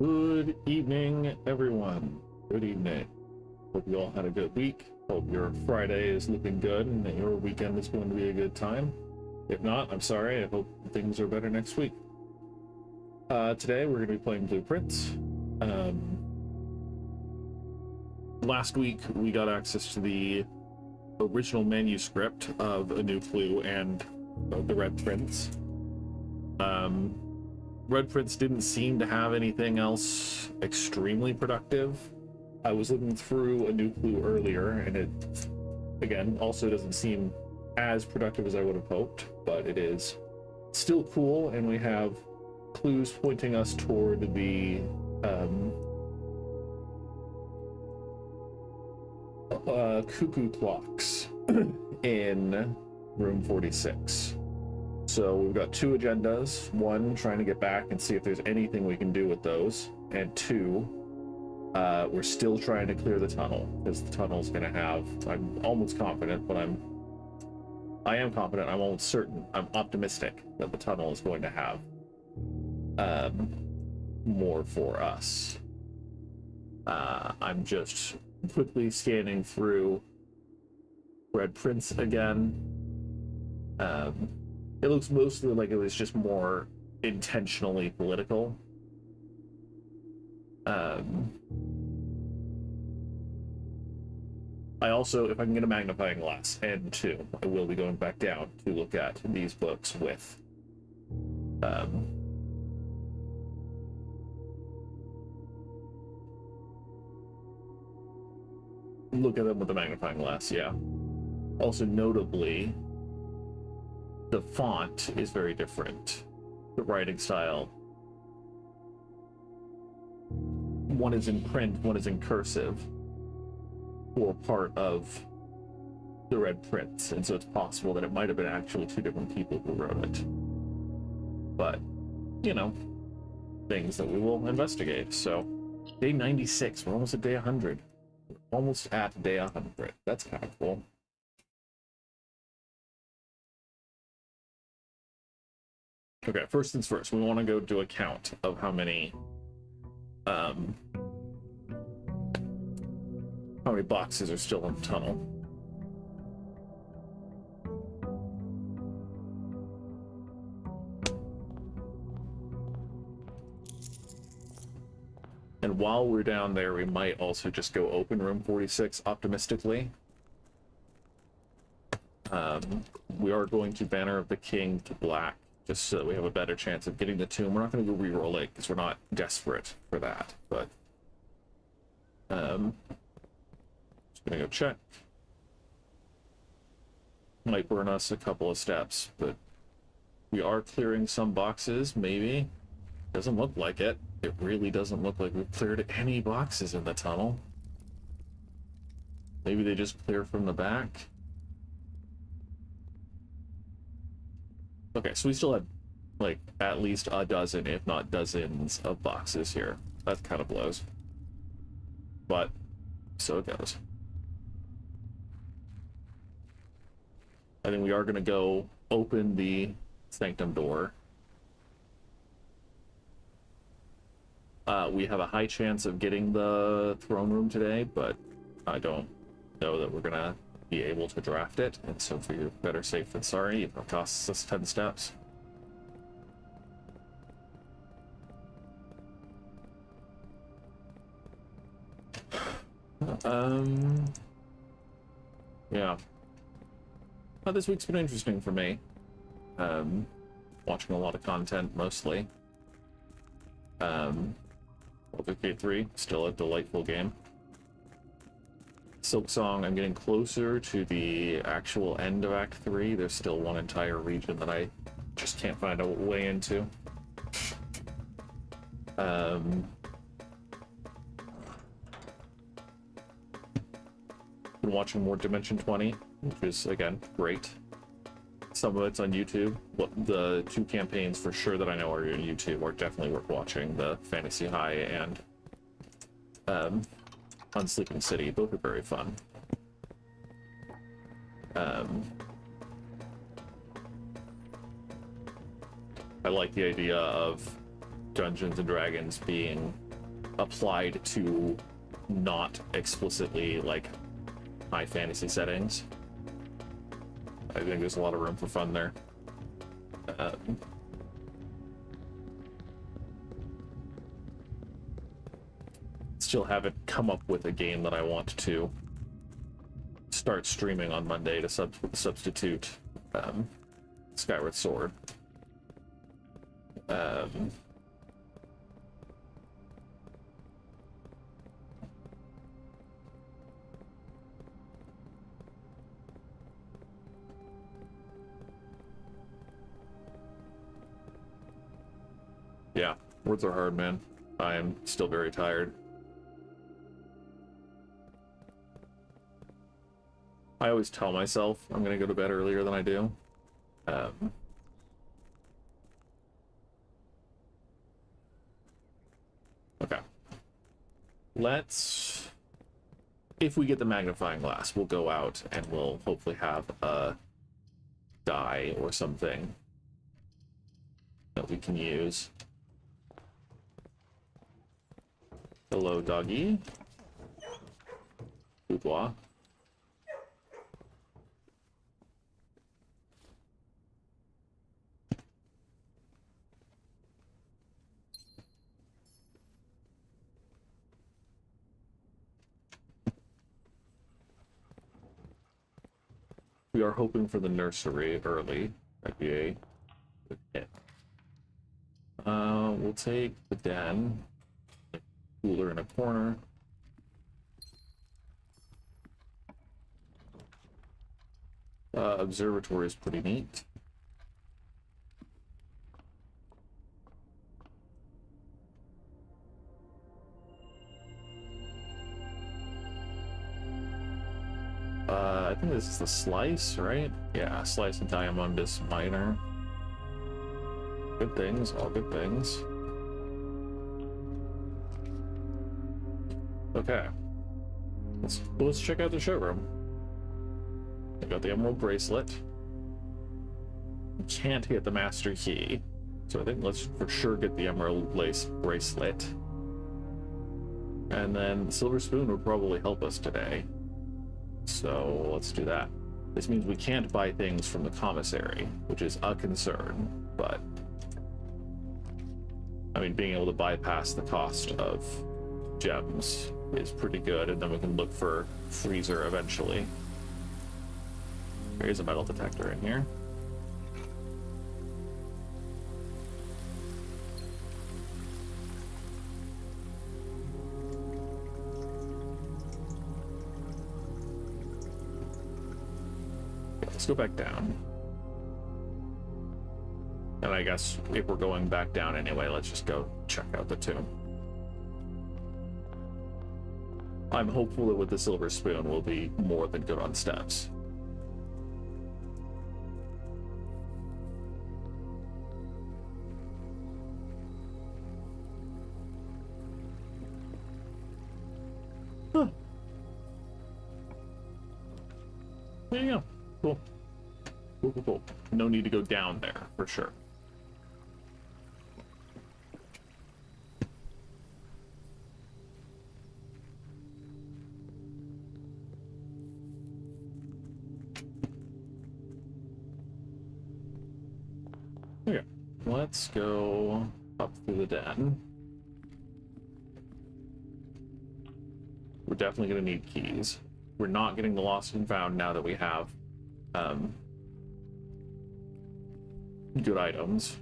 Good evening, everyone. Good evening. Hope you all had a good week. Hope your Friday is looking good and that your weekend is going to be a good time. If not, I'm sorry. I hope things are better next week. Today, we're going to be playing Blueprints. Last week, we got access to the original manuscript of A New Clue and the Red Prince. Red Prince didn't seem to have anything else extremely productive. I was looking through A New Clue earlier, and it, again, also doesn't seem as productive as I would have hoped, but it is still cool, and we have clues pointing us toward the cuckoo clocks in room 46. So we've got two agendas. One, trying to get back and see if there's anything we can do with those. And two, we're still trying to clear the tunnel, because the tunnel's going to have, I'm almost confident, but I am confident, I'm almost certain, I'm optimistic that the tunnel is going to have more for us. I'm just quickly scanning through Red Prince again. It looks mostly like it was just more intentionally political. I also, if I can get a magnifying glass, and two, I will be going back down to look at these books with look at them with a magnifying glass, yeah. Also, notably, the font is very different. The writing style. One is in print, one is in cursive, for part of the Red Prince, and so it's possible that it might have been actually two different people who wrote it. But, you know, things that we will investigate. So, day 96, we're almost at day 100. We're almost at day 100. That's kind of cool. Okay, first things first, we want to go do a count of how many boxes are still in the tunnel. And while we're down there, we might also just go open room 46 optimistically. We are going to Banner of the King to black, just so that we have a better chance of getting the tomb. We're not going to go re-roll it, because we're not desperate for that, but just going to go check. Might burn us a couple of steps, but we are clearing some boxes, maybe. Doesn't look like it. It really doesn't look like we've cleared any boxes in the tunnel. Maybe they just clear from the back. Okay, so we still have, like, at least a dozen, if not dozens, of boxes here. That kind of blows. But, so it goes. I think we are going to go open the sanctum door. We have a high chance of getting the throne room today, but I don't know that we're going to be able to draft it, and so for your better safe than sorry, it costs us 10 steps. Yeah. This week's been interesting for me. Watching a lot of content, mostly. Baldur's Gate 3, still a delightful game. Silksong, I'm getting closer to the actual end of Act 3. There's still one entire region that I just can't find a way into. Been watching more Dimension 20, which is, again, great. Some of it's on YouTube. The two campaigns for sure that I know are on YouTube are definitely worth watching. The Fantasy High and Unsleeping City, both are very fun. I like the idea of Dungeons and Dragons being applied to not explicitly like high fantasy settings. I think there's a lot of room for fun there. Still haven't come up with a game that I want to start streaming on Monday to substitute Skyward Sword. Yeah, words are hard, man. I am still very tired. I always tell myself I'm gonna go to bed earlier than I do. Okay. Let's... If we get the magnifying glass, we'll go out and we'll hopefully have a die or something that we can use. Hello, doggy. Boudoir. We are hoping for the nursery early. That'd be a good hit. We'll take the den. Cooler in a corner. Observatory is pretty neat. I think this is the slice, right? Yeah, slice and diamondus minor. Good things, all good things. Okay. Let's check out the showroom. I got the emerald bracelet. Can't get the master key. So I think let's for sure get the emerald lace bracelet. And then the silver spoon would probably help us today. So let's do that. This means we can't buy things from the commissary, which is a concern, but I mean, being able to bypass the cost of gems is pretty good, and then we can look for freezer eventually. There is a metal detector in here. Let's go back down. And I guess if we're going back down anyway, let's just go check out the tomb. I'm hopeful that with the silver spoon we'll be more than good on steps. Huh. There you go. Cool. Cool. No need to go down there, for sure. Okay, let's go up through the den. We're definitely going to need keys. We're not getting the lost and found now that we have good items.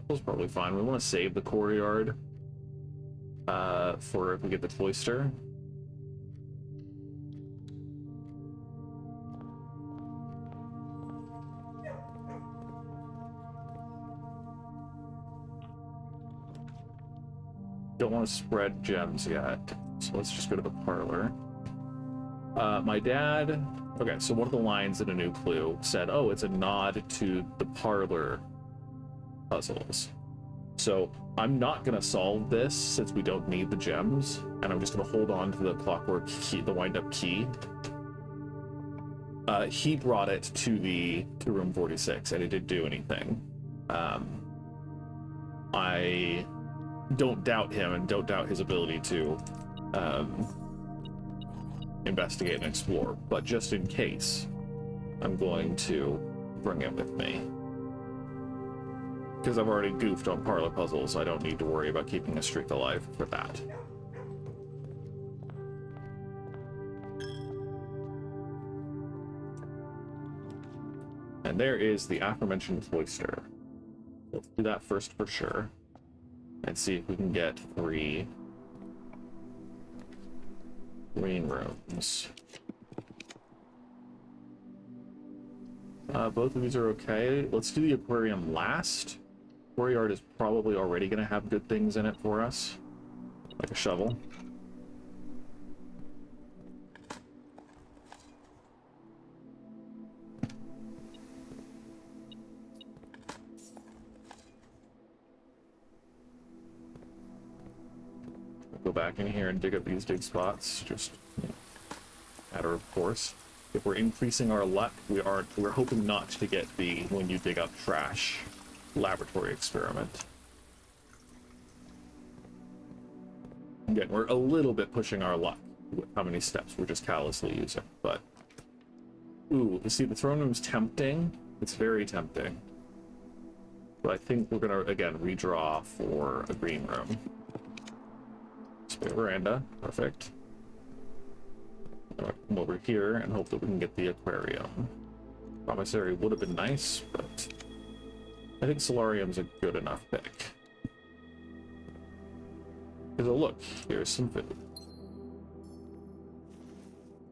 That's probably fine. We want to save the courtyard for if we get the cloister. Don't want to spread gems yet, so let's just go to the parlor. My dad... Okay, so one of the lines in A New Clue said, oh, it's a nod to the parlor puzzles. So I'm not going to solve this since we don't need the gems, and I'm just going to hold on to the clockwork key, the wind-up key. He brought it to room 46, and it didn't do anything. I don't doubt him and don't doubt his ability to investigate and explore, but just in case, I'm going to bring it with me. Because I've already goofed on parlor puzzles, I don't need to worry about keeping a streak alive for that. And there is the aforementioned cloister. Let's do that first for sure. And see if we can get 3 green rooms. Both of these are okay. Let's do the aquarium last. Courtyard is probably already going to have good things in it for us, like a shovel. Go back in here and dig up these dig spots, just matter of course. If we're increasing our luck, we're hoping not to get the when you dig up trash laboratory experiment. Again, we're a little bit pushing our luck with how many steps we're just callously using, but ooh, you see the throne room's tempting. It's very tempting. But I think we're gonna again redraw for a green room. Spare veranda, perfect. Come over here and hope that we can get the aquarium. Commissary would have been nice, but I think solarium's a good enough pick. Because look, here's some food.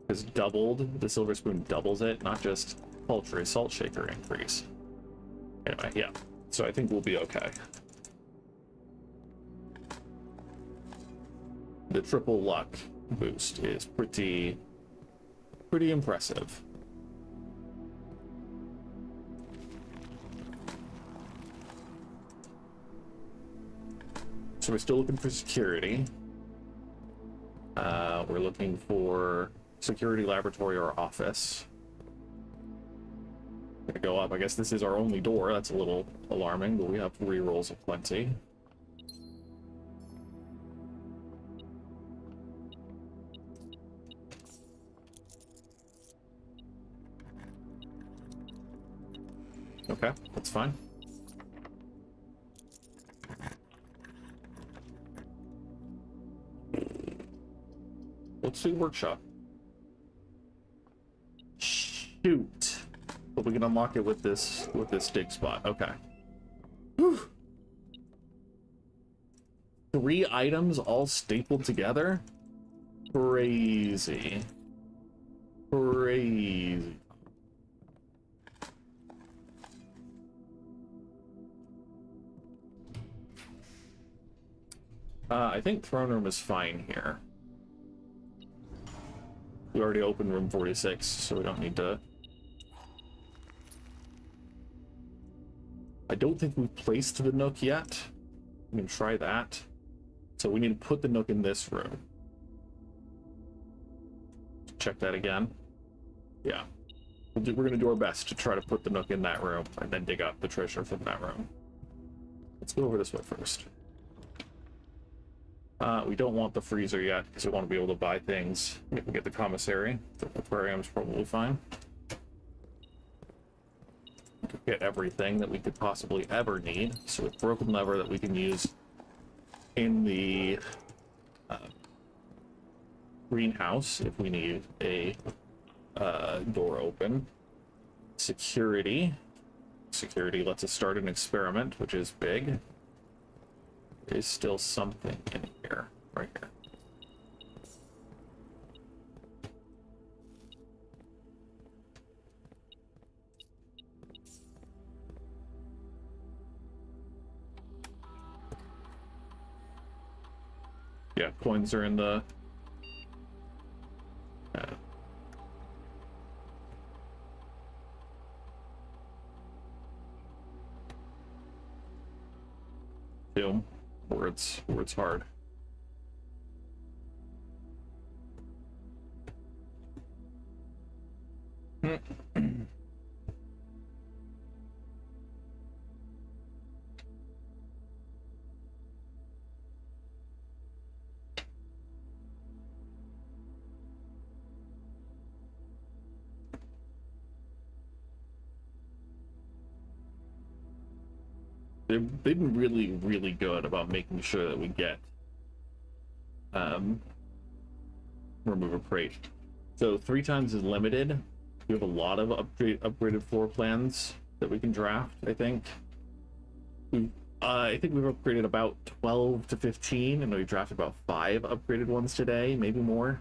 Because doubled, the silver spoon doubles it, not just paltry salt shaker increase. Anyway, yeah. So I think we'll be okay. The triple luck boost is pretty impressive. So we're still looking for security. We're looking for security laboratory or office. Gonna go up. I guess this is our only door. That's a little alarming, but we have rerolls aplenty. Okay, that's fine. Let's do workshop. Shoot. But we can unlock it with this dig spot. Okay. Whew. 3 items all stapled together? Crazy. Crazy. I think throne room is fine here. We already opened room 46, so we don't need to... I don't think we've placed the nook yet. We can try that. So we need to put the nook in this room. Check that again. Yeah. We're going to do our best to try to put the nook in that room and then dig up the treasure from that room. Let's go over this way first. We don't want the freezer yet because we want to be able to buy things if we get the commissary. The aquarium's probably fine. We could get everything that we could possibly ever need. So with broken lever that we can use in the greenhouse if we need a door open. Security. Security lets us start an experiment, which is big. There's still something in here, right here. Yeah, coins are in the... Doom. Words hard. They've been really, really good about making sure that we get remove a crate. So 3 times is limited. We have a lot of upgraded floor plans that we can draft, I think. I think we've upgraded about 12 to 15, and we drafted about 5 upgraded ones today, maybe more.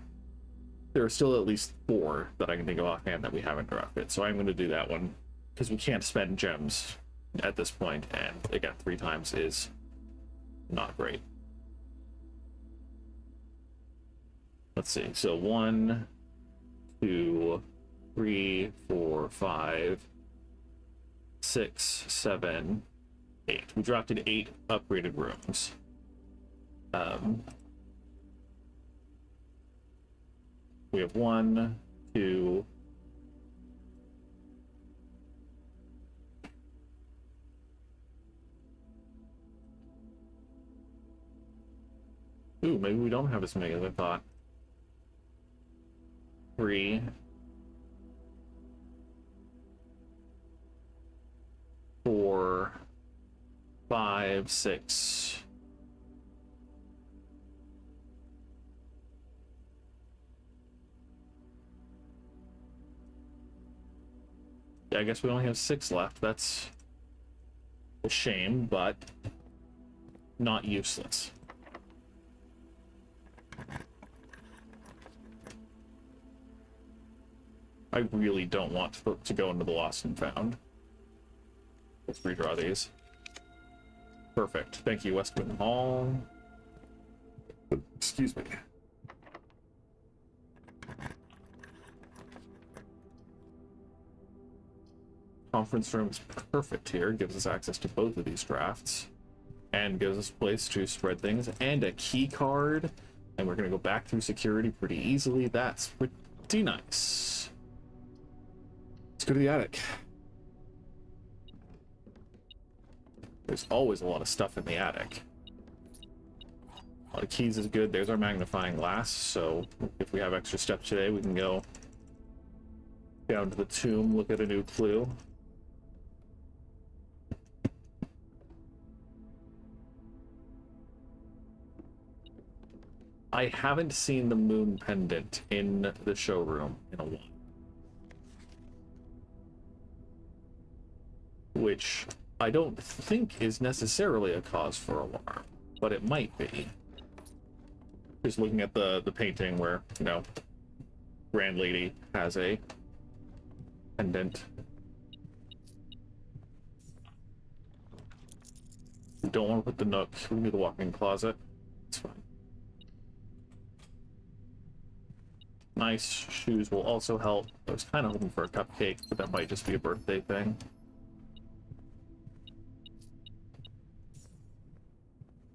There are still at least 4 that I can think of offhand that we haven't drafted, so I'm going to do that one, because we can't spend gems at this point, and again, 3 times is not great. Let's see, so 1, 2, 3, 4, 5, 6, 7, 8. We drafted 8 upgraded rooms. We have 1, 2, ooh, maybe we don't have as many as I thought. 3, 4, 5, 6. Yeah, I guess we only have 6 left. That's a shame, but not useless. I really don't want to go into the lost and found. Let's redraw these. Perfect. Thank you, Westwind Hall. Excuse me. Conference room is perfect here. Gives us access to both of these drafts. And gives us a place to spread things. And a key card. And we're going to go back through security pretty easily. That's pretty nice. Let's go to the attic. There's always a lot of stuff in the attic. A lot of keys is good. There's our magnifying glass, so if we have extra steps today, we can go down to the tomb, look at a new clue. I haven't seen the moon pendant in the showroom in a while. Which I don't think is necessarily a cause for alarm, but it might be. Just looking at the painting where, you know, Grand Lady has a pendant. We don't want to put the nook. We can do the walk-in closet. It's fine. Nice shoes will also help. I was kind of hoping for a cupcake, but that might just be a birthday thing.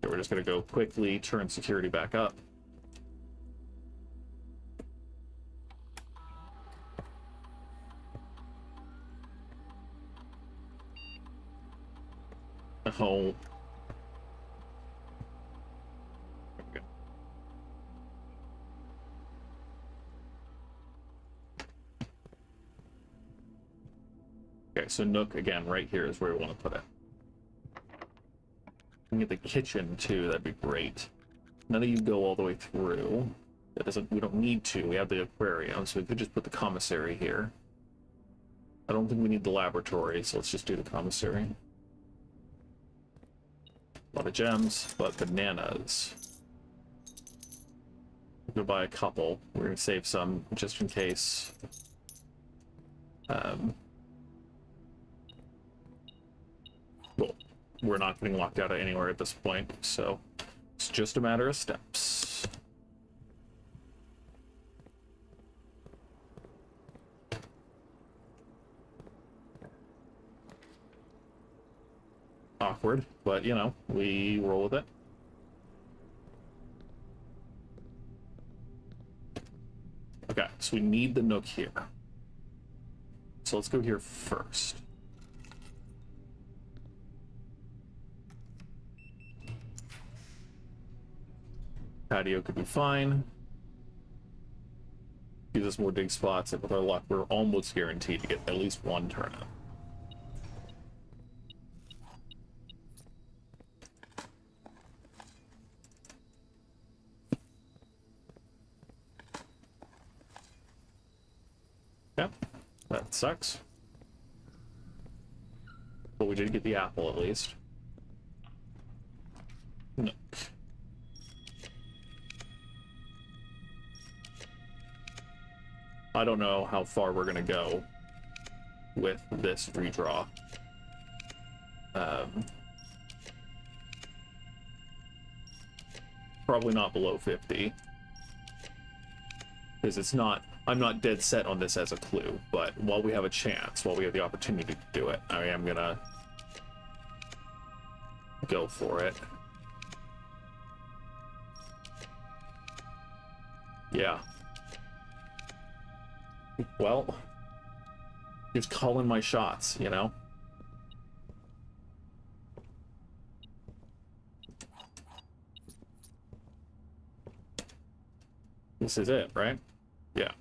Okay, we're just gonna go quickly turn security back up. Oh. Okay. Okay, so Nook again right here is where we want to put it. We can get the kitchen too, that'd be great. None of you go all the way through. That doesn't, we don't need to. We have the aquarium, so we could just put the commissary here. I don't think we need the laboratory, so let's just do the commissary. A lot of gems, but bananas. We'll buy a couple. We're gonna save some just in case. Cool. We're not getting locked out of anywhere at this point, so it's just a matter of steps. Awkward, but you know, we roll with it. Okay, so we need the Nook here. So let's go here first. Patio could be fine. Gives us more dig spots, and with our luck, we're almost guaranteed to get at least one turnip. Yeah, that sucks. But we did get the apple at least. No. I don't know how far we're gonna go with this redraw. Probably not below 50. Because it's not, I'm not dead set on this as a clue, but while we have a chance, while we have the opportunity to do it, I am gonna go for it. Yeah. Well, just calling my shots, you know? This is it, right? Yeah.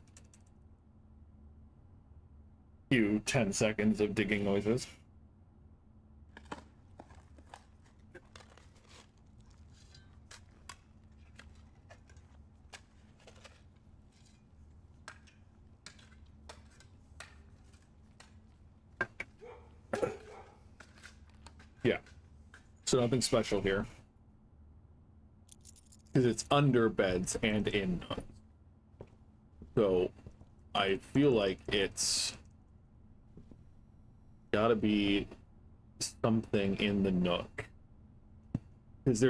Few 10 seconds of digging noises. Yeah. So nothing special here. Because it's under beds and in nooks. So I feel like it's gotta be something in the nook. Because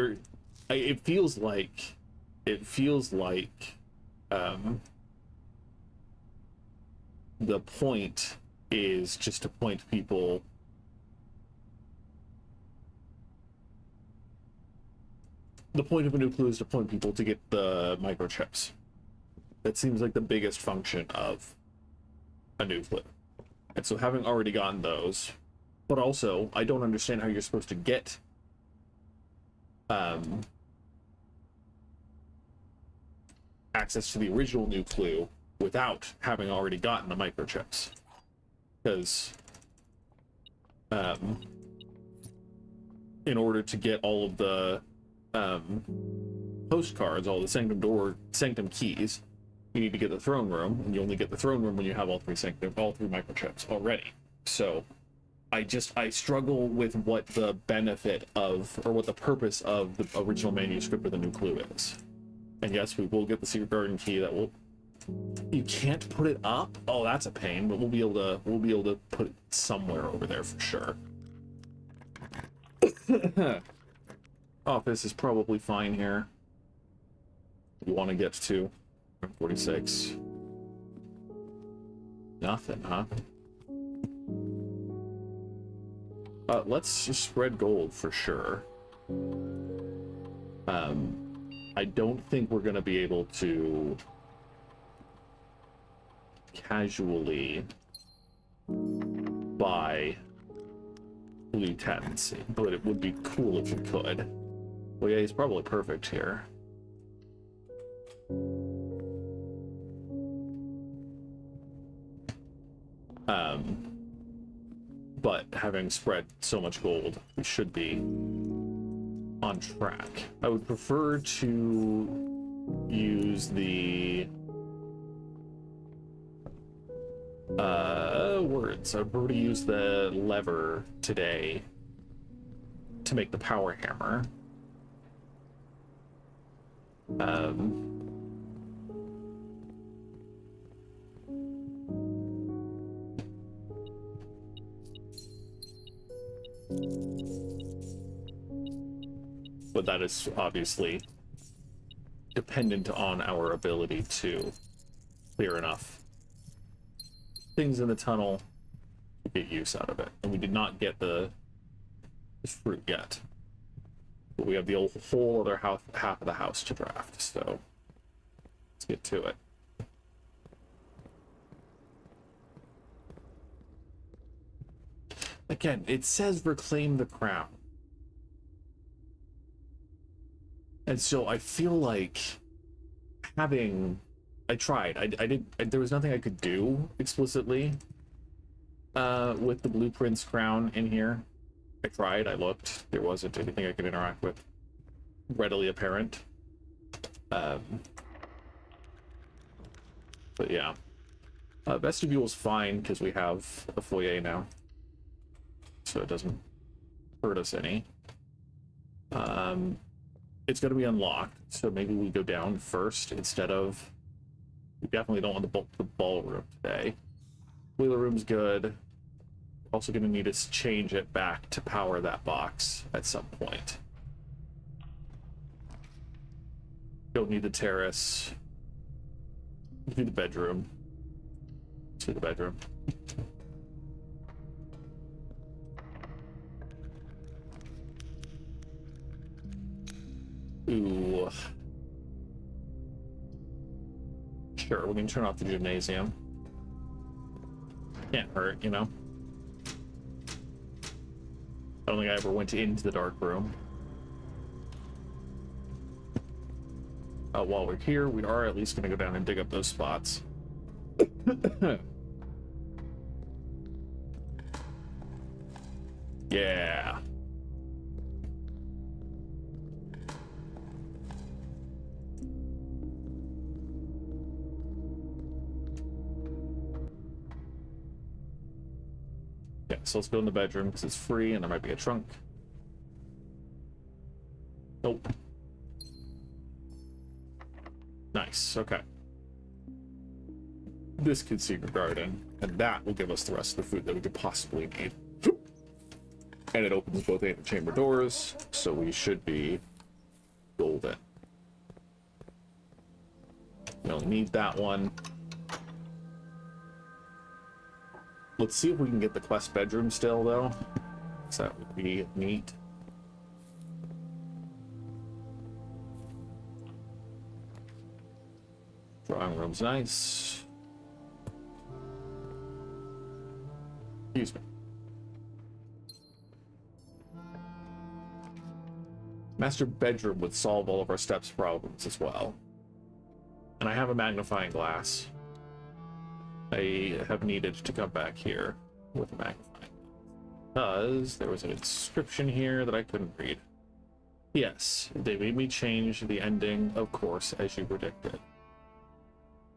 it feels like the point is just to point people. The point of a new clue is to point people to get the microchips. That seems like the biggest function of a new clue. And so having already gotten those, but also I don't understand how you're supposed to get access to the original new clue without having already gotten the microchips. Because in order to get all of the postcards, all the sanctum keys, you need to get the throne room, and you only get the throne room when you have all three microchips already. So I struggle with what the benefit of, or what the purpose of the original manuscript of the new clue is. And yes, we will get the secret garden key that will. You can't put it up? Oh, that's a pain, but we'll be able to put it somewhere over there for sure. Office is probably fine here. We want to get to 46. Nothing, huh? Let's just spread gold for sure. I don't think we're gonna be able to casually buy lieutenancy, but it would be cool if you could. Well, yeah, he's probably perfect here. But having spread so much gold, we should be on track. I would prefer to use the words. I would prefer to use the lever today to make the power hammer. But that is obviously dependent on our ability to clear enough things in the tunnel to get use out of it. And we did not get the fruit yet. But we have the whole other half of the house to draft, so let's get to it. Again, it says reclaim the crown. And so I feel like having... I tried. There was nothing I could do explicitly with the blueprints crown in here. I tried, I looked. There wasn't anything I could interact with readily apparent. But yeah. Vestibule's fine because we have a foyer now. So it doesn't hurt us any. It's going to be unlocked, so maybe we go down first instead of... We definitely don't want the ballroom today. Wheeler room's good. Also going to need to change it back to power that box at some point. Don't need the terrace. Do the bedroom. To the bedroom. Ooh. Sure, we can turn off the gymnasium. Can't hurt, you know? I don't think I ever went into the dark room. While we're here, we are at least going to go down and dig up those spots. Yeah. Yeah, so let's go in the bedroom because it's free and there might be a trunk. Nope. Nice, okay. This could secret garden, and that will give us the rest of the food that we could possibly need. And it opens both antechamber doors, so we should be golden. We don't need that one. Let's see if we can get the quest bedroom still, though. So that would be neat. Drawing room's nice. Excuse me. Master bedroom would solve all of our steps problems as well. And I have a magnifying glass. I have needed to come back here with a magnifying glass because there was an inscription here that I couldn't read. Yes, they made me change the ending, of course, as you predicted.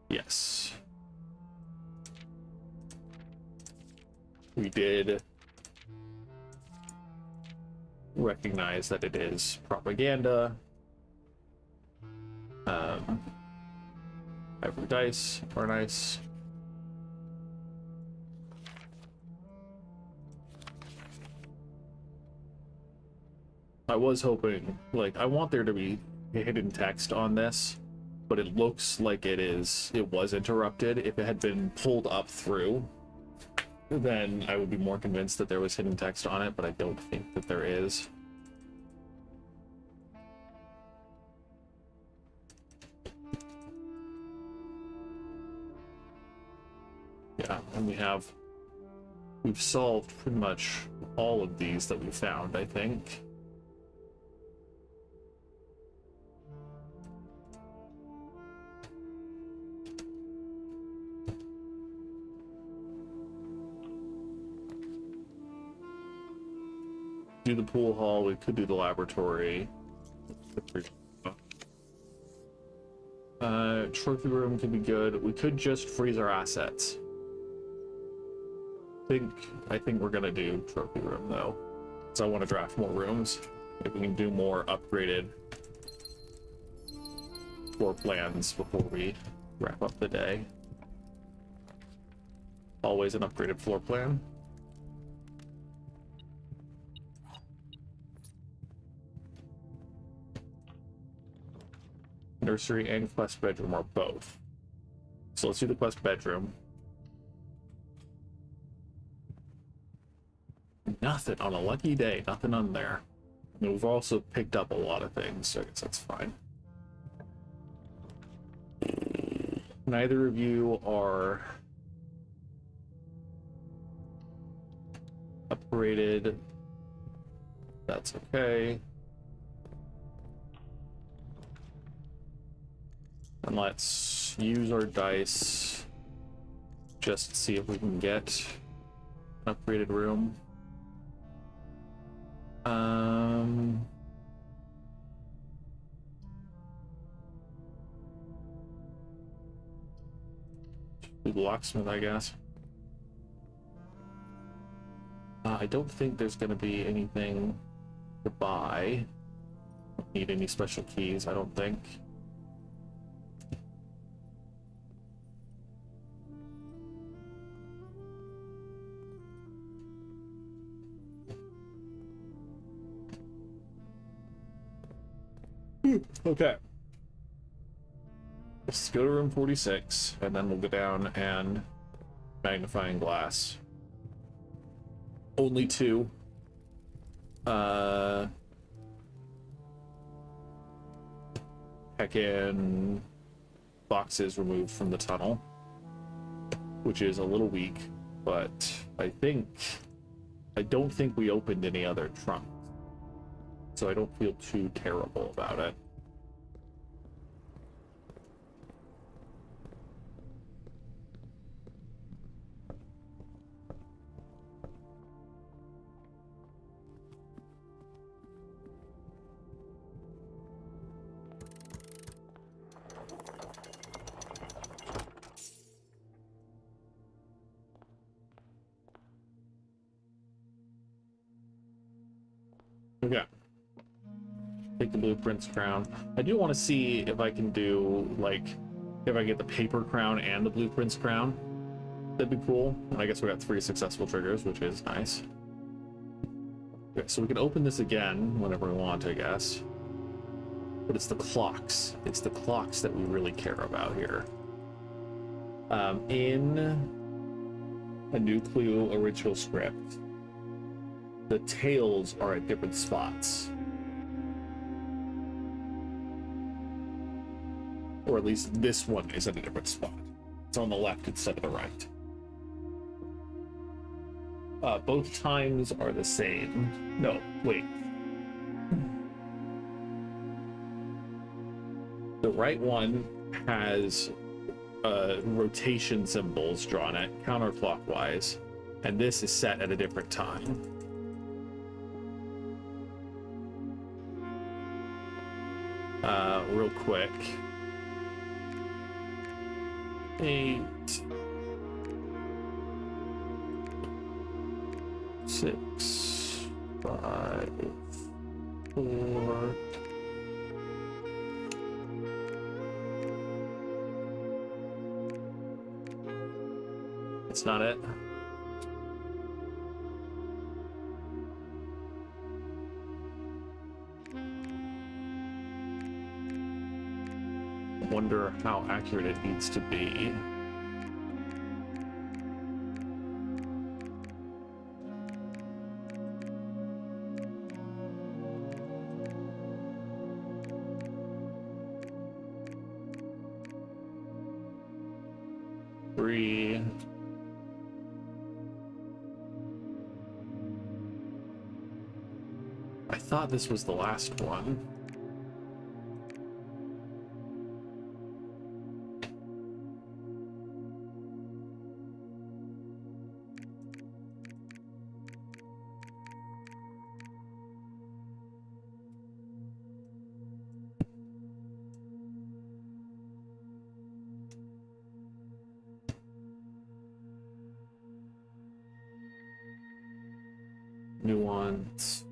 Yes. We did recognize that it is propaganda. Ivory dice are nice. I was hoping, like, I want there to be hidden text on this, but it looks like it was interrupted. If it had been pulled up through, then I would be more convinced that there was hidden text on it, but I don't think that there is. Yeah, and we've solved pretty much all of these that we found, I think. Do the pool hall, we could do the laboratory. Trophy room could be good. We could just freeze our assets. I think we're gonna do trophy room though, so I want to draft more rooms. If we can do more upgraded floor plans before we wrap up the day. Always an upgraded floor plan. Nursery and quest bedroom are both. So let's do the quest bedroom. Nothing on a lucky day, nothing on there. I mean, we've also picked up a lot of things, so I guess that's fine. Neither of you are upgraded. That's okay. And let's use our dice just to see if we can get an upgraded room. Do the locksmith, I guess. I don't think there's going to be anything to buy. Don't need any special keys, I don't think. Okay. Let's go to room 46, and then we'll go down and magnifying glass. Only 2. Heckin' boxes removed from the tunnel, which is a little weak, but I don't think we opened any other trunks, so I don't feel too terrible about it. Okay. Take the blueprints crown. I do want to see if I can do, like, if I get the paper crown and the blueprints crown. That'd be cool. And I guess we got 3 successful triggers, which is nice. Okay, so we can open this again whenever we want, I guess. But it's the clocks. It's the clocks that we really care about here. In a new clue original script, the tails are at different spots. Or at least this one is at a different spot. It's on the left instead of the right. Both times are the same. No, wait. The right one has rotation symbols drawn at counterclockwise, and this is set at a different time. Real quick. 8, 6, 5, 4. It's not it. Wonder how accurate it needs to be. Three. I thought this was the last one. Nuance.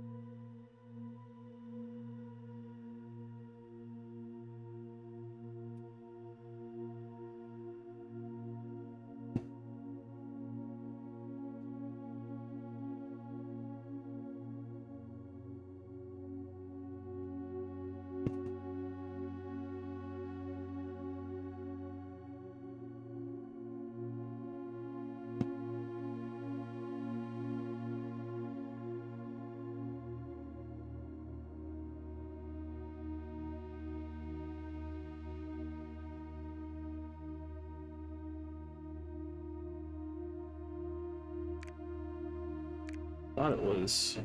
thought it was.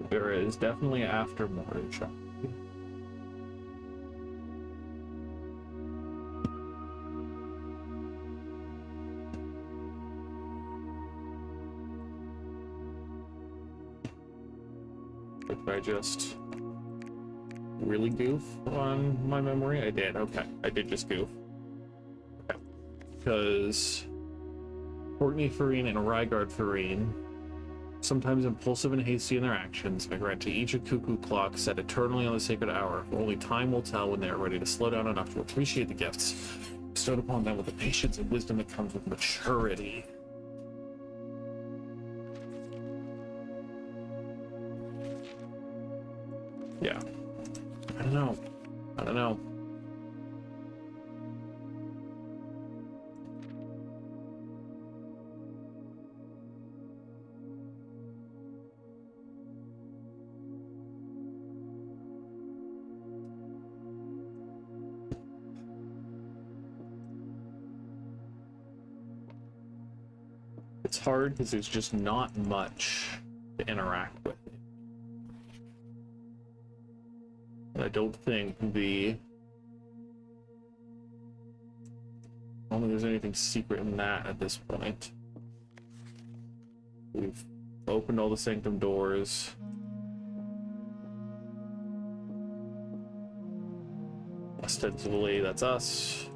There is definitely after mortgage. Did I just really goof on my memory? I did. Okay, I did just goof. Okay, because Courtney Farine and Rygard Farine, sometimes impulsive and hasty in their actions, I grant to each a cuckoo clock set eternally on the sacred hour. Only time will tell when they are ready to slow down enough to appreciate the gifts bestowed upon them with the patience and wisdom that comes with maturity. Yeah. I don't know. I don't know. It's hard because there's just not much to interact with. And I don't think I don't think there's anything secret in that at this point. We've opened all the sanctum doors. Ostensibly, that's us.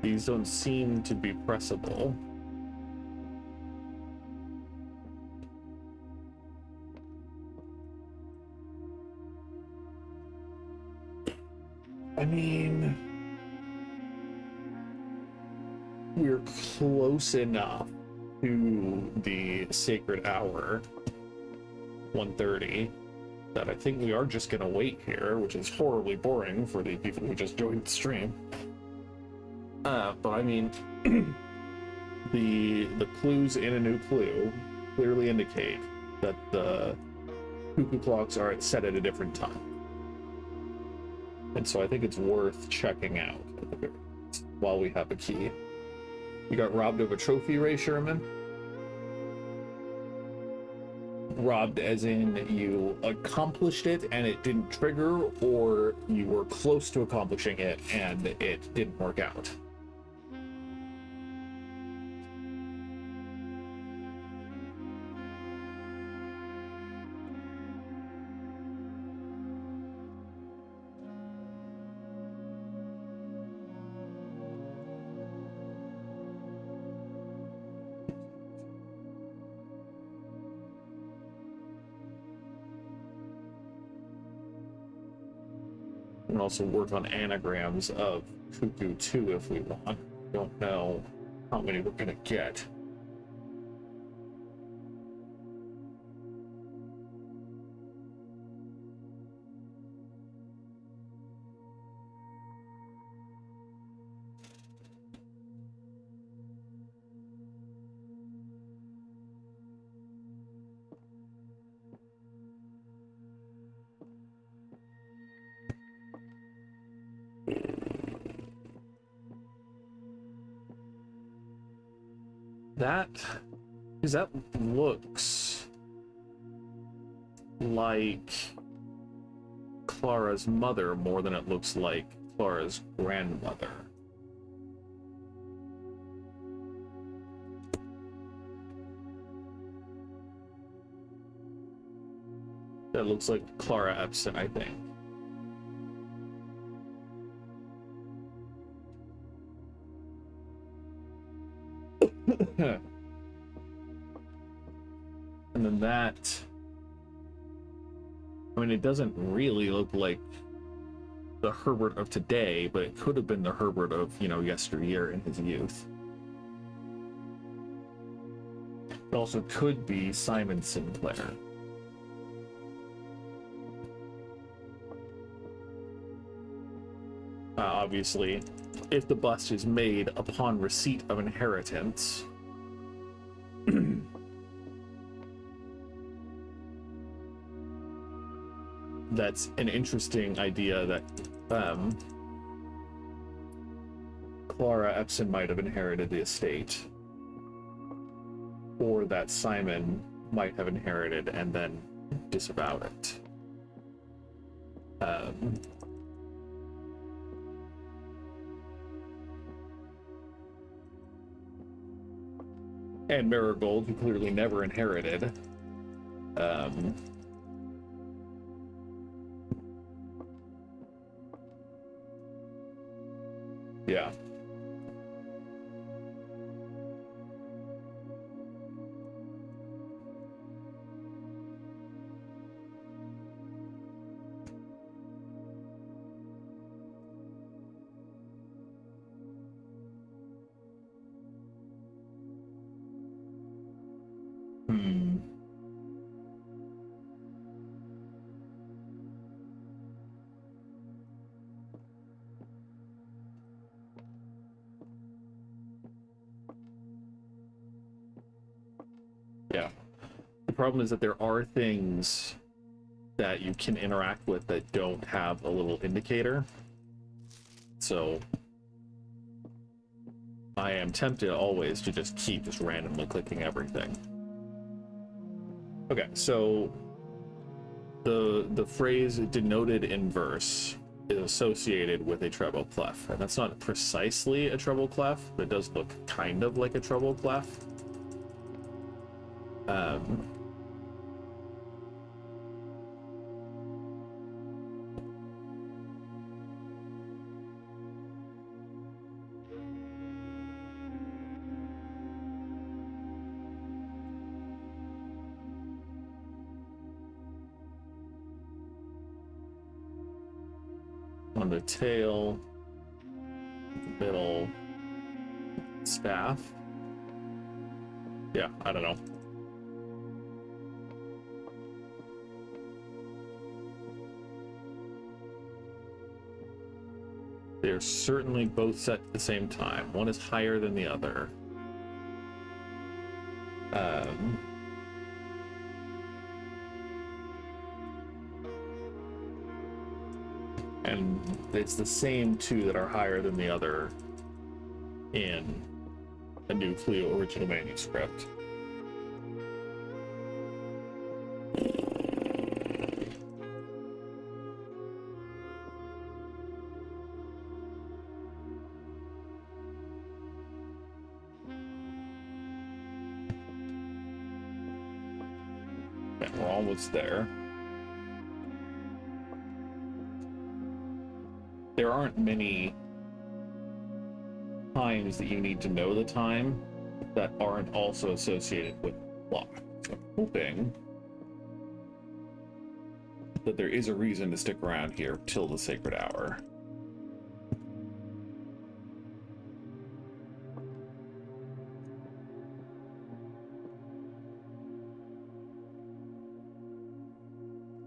These don't seem to be pressable. I mean, we're close enough to the sacred hour, 1:30, that I think we are just gonna wait here, which is horribly boring for the people who just joined the stream. But I mean, the clues in a new clue clearly indicate that the cuckoo clocks are set at a different time. And so I think it's worth checking out at the very least, while we have a key. You got robbed of a trophy, Ray Sherman? Robbed as in you accomplished it and it didn't trigger, or you were close to accomplishing it and it didn't work out? We can also work on anagrams of Cuckoo 2 if we want. Don't know how many we're gonna get. That looks like Clara's mother more than it looks like Clara's grandmother. That looks like Clara Epson, I think. And then that I mean, it doesn't really look like the Herbert of today, but it could have been the Herbert of, you know, yesteryear in his youth. It also could be Simon Sinclair. Obviously, if the bust is made upon receipt of inheritance, that's an interesting idea that Clara Epson might have inherited the estate, or that Simon might have inherited and then disavowed it. And Marigold, who clearly never inherited. Yeah. Yeah. The problem is that there are things that you can interact with that don't have a little indicator. So I am tempted always to just keep just randomly clicking everything. Okay, so the phrase denoted in verse is associated with a treble clef, and that's not precisely a treble clef, but it does look kind of like a treble clef. On the tail, middle, staff. Yeah, I don't know. They're certainly both set at the same time. One is higher than the other. And it's the same two that are higher than the other in a new Clio original manuscript. We're almost there. There aren't many times that you need to know the time that aren't also associated with clock. So I'm hoping that there is a reason to stick around here till the sacred hour.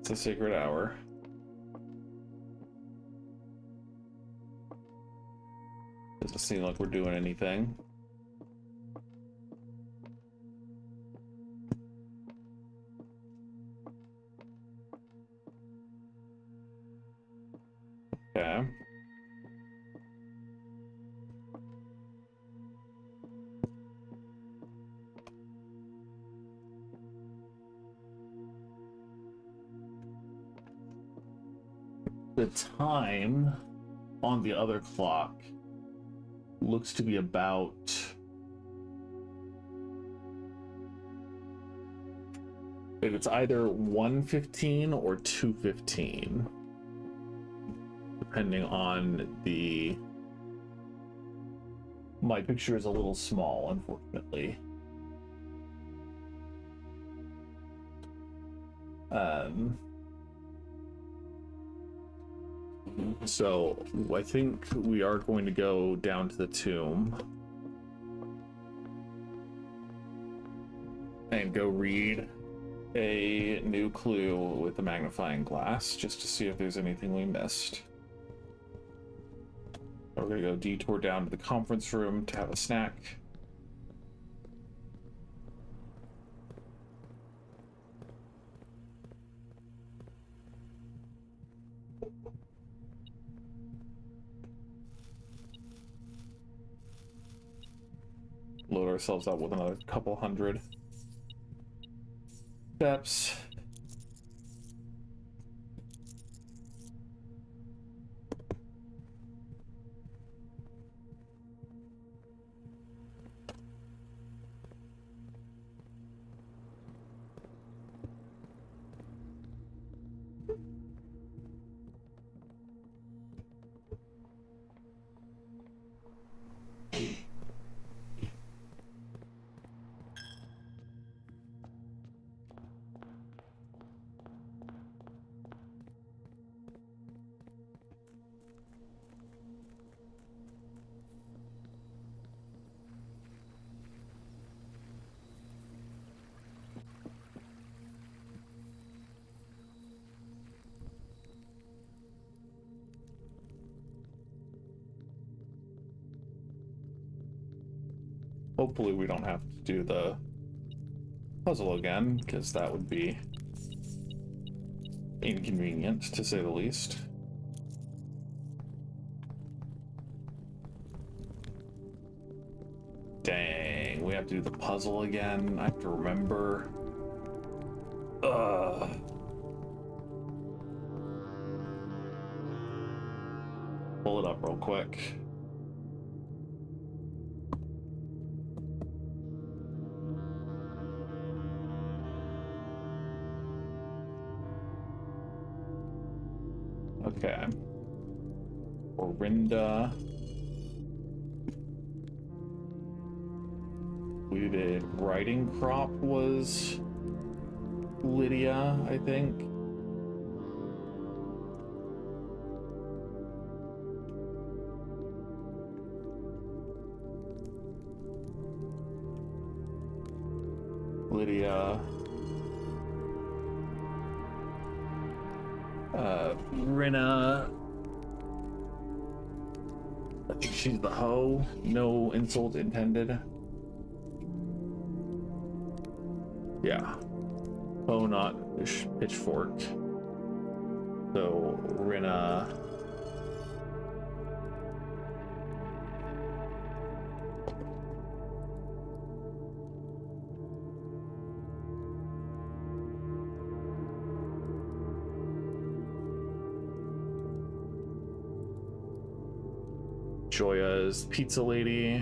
It's a sacred hour. Doesn't seem like we're doing anything. Okay. The time on the other clock looks to be about it's either 1:15 or 2:15, depending on the. My picture is a little small, unfortunately. So I think we are going to go down to the tomb and go read a new clue with a magnifying glass just to see if there's anything we missed. We're gonna go detour down to the conference room to have a snack. Load ourselves up with another couple hundred steps. Hopefully we don't have to do the puzzle again, because that would be inconvenient, to say the least. Dang, we have to do the puzzle again. I have to remember. Pull it up real quick. Okay. Orinda. We did writing crop was Lydia, I think. Lydia. Rinna. I think she's the hoe. No insult intended. Yeah. Oh, not pitchfork. So, Rinna. Joya's pizza lady.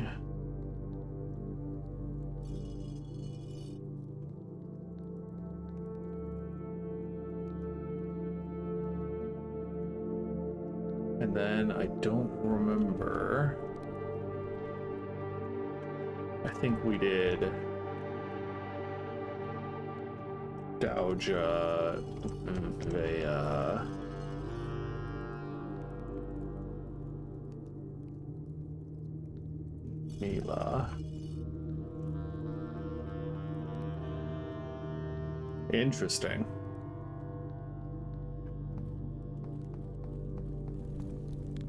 And then I don't remember. I think we did Dowager Vea. Mila. Interesting.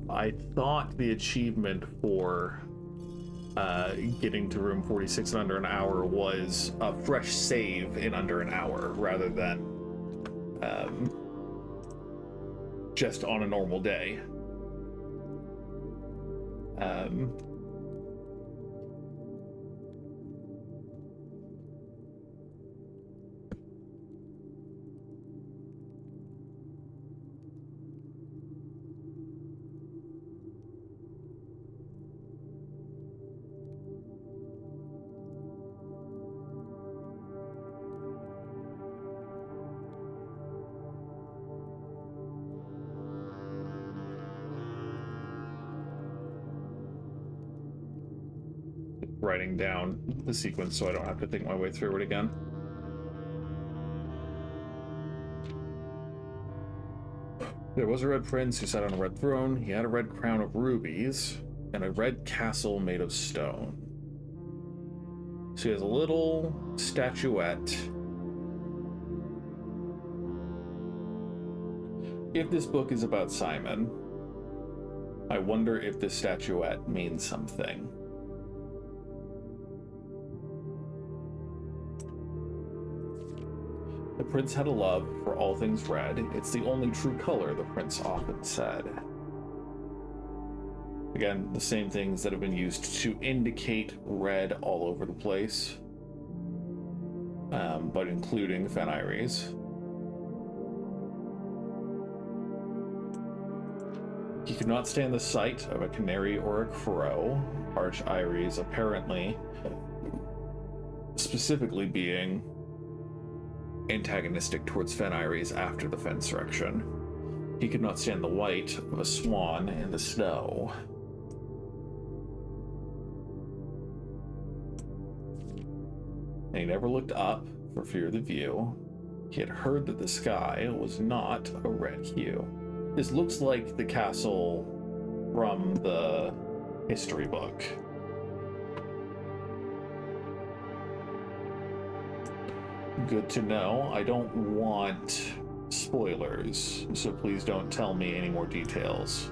I thought the achievement for getting to room 46 in under an hour was a fresh save in under an hour rather than just on a normal day. Writing down the sequence so I don't have to think my way through it again. There was a red prince who sat on a red throne. He had a red crown of rubies and a red castle made of stone. So he has a little statuette. If this book is about Simon, I wonder if this statuette means something. The prince had a love for all things red. It's the only true color, the prince often said. Again, the same things that have been used to indicate red all over the place, but including Fen Iris. He could not stand the sight of a canary or a crow, Arch Iris apparently specifically being antagonistic towards Fen Iris after the Fensurrection. He could not stand the white of a swan in the snow. And he never looked up for fear of the view. He had heard that the sky was not a red hue. This looks like the castle from the history book. Good to know. I don't want spoilers, so please don't tell me any more details.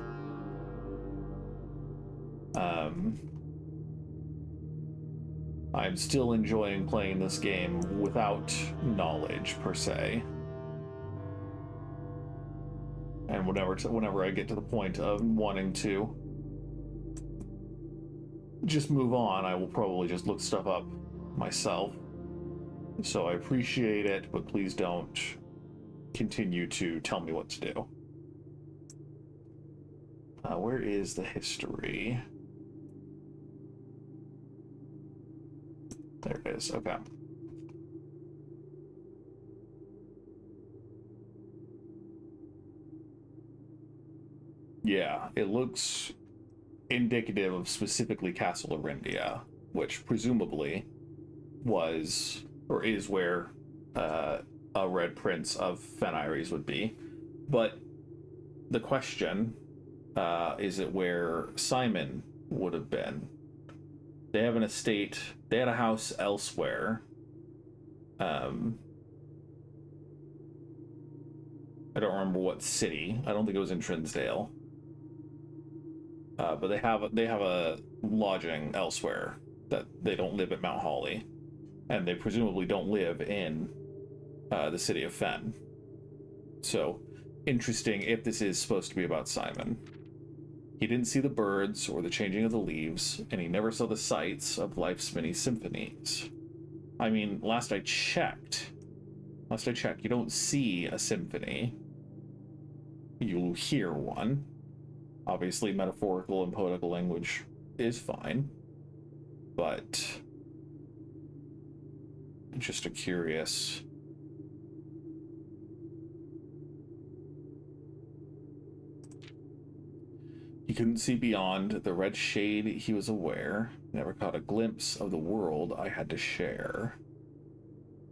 I'm still enjoying playing this game without knowledge, per se. And whenever I get to the point of wanting to just move on, I will probably just look stuff up myself. So I appreciate it, but please don't continue to tell me what to do. Where is the history? There it is. Okay. Yeah, it looks indicative of specifically Castle Arindia, which presumably was or is where a Red Prince of Fen Iris would be. But the question is it where Simon would have been? They have an estate. They had a house elsewhere. I don't remember what city. I don't think it was in Trinsdale. But they have a lodging elsewhere that they don't live at Mount Holly, and they presumably don't live in the city of Fen. So interesting if this is supposed to be about Simon. He didn't see the birds or the changing of the leaves, and he never saw the sights of life's many symphonies. I mean, last I checked, you don't see a symphony. You hear one. Obviously, metaphorical and poetical language is fine, but just a curious. He couldn't see beyond the red shade he was aware, never caught a glimpse of the world I had to share.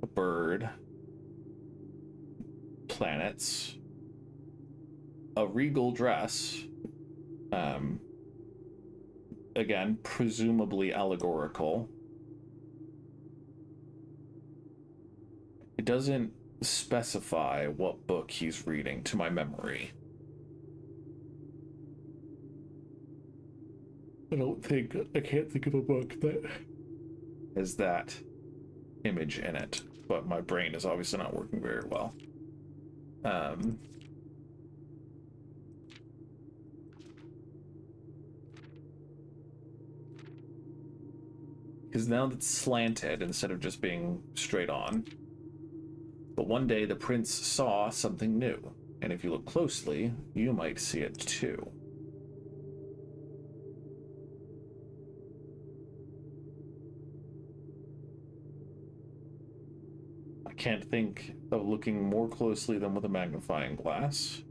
A bird, planets, a regal dress, again, presumably allegorical. It doesn't specify what book he's reading, to my memory. I can't think of a book that has that image in it, but my brain is obviously not working very well. Because now it's slanted instead of just being straight on. But one day the prince saw something new, and if you look closely, you might see it too. I can't think of looking more closely than with a magnifying glass.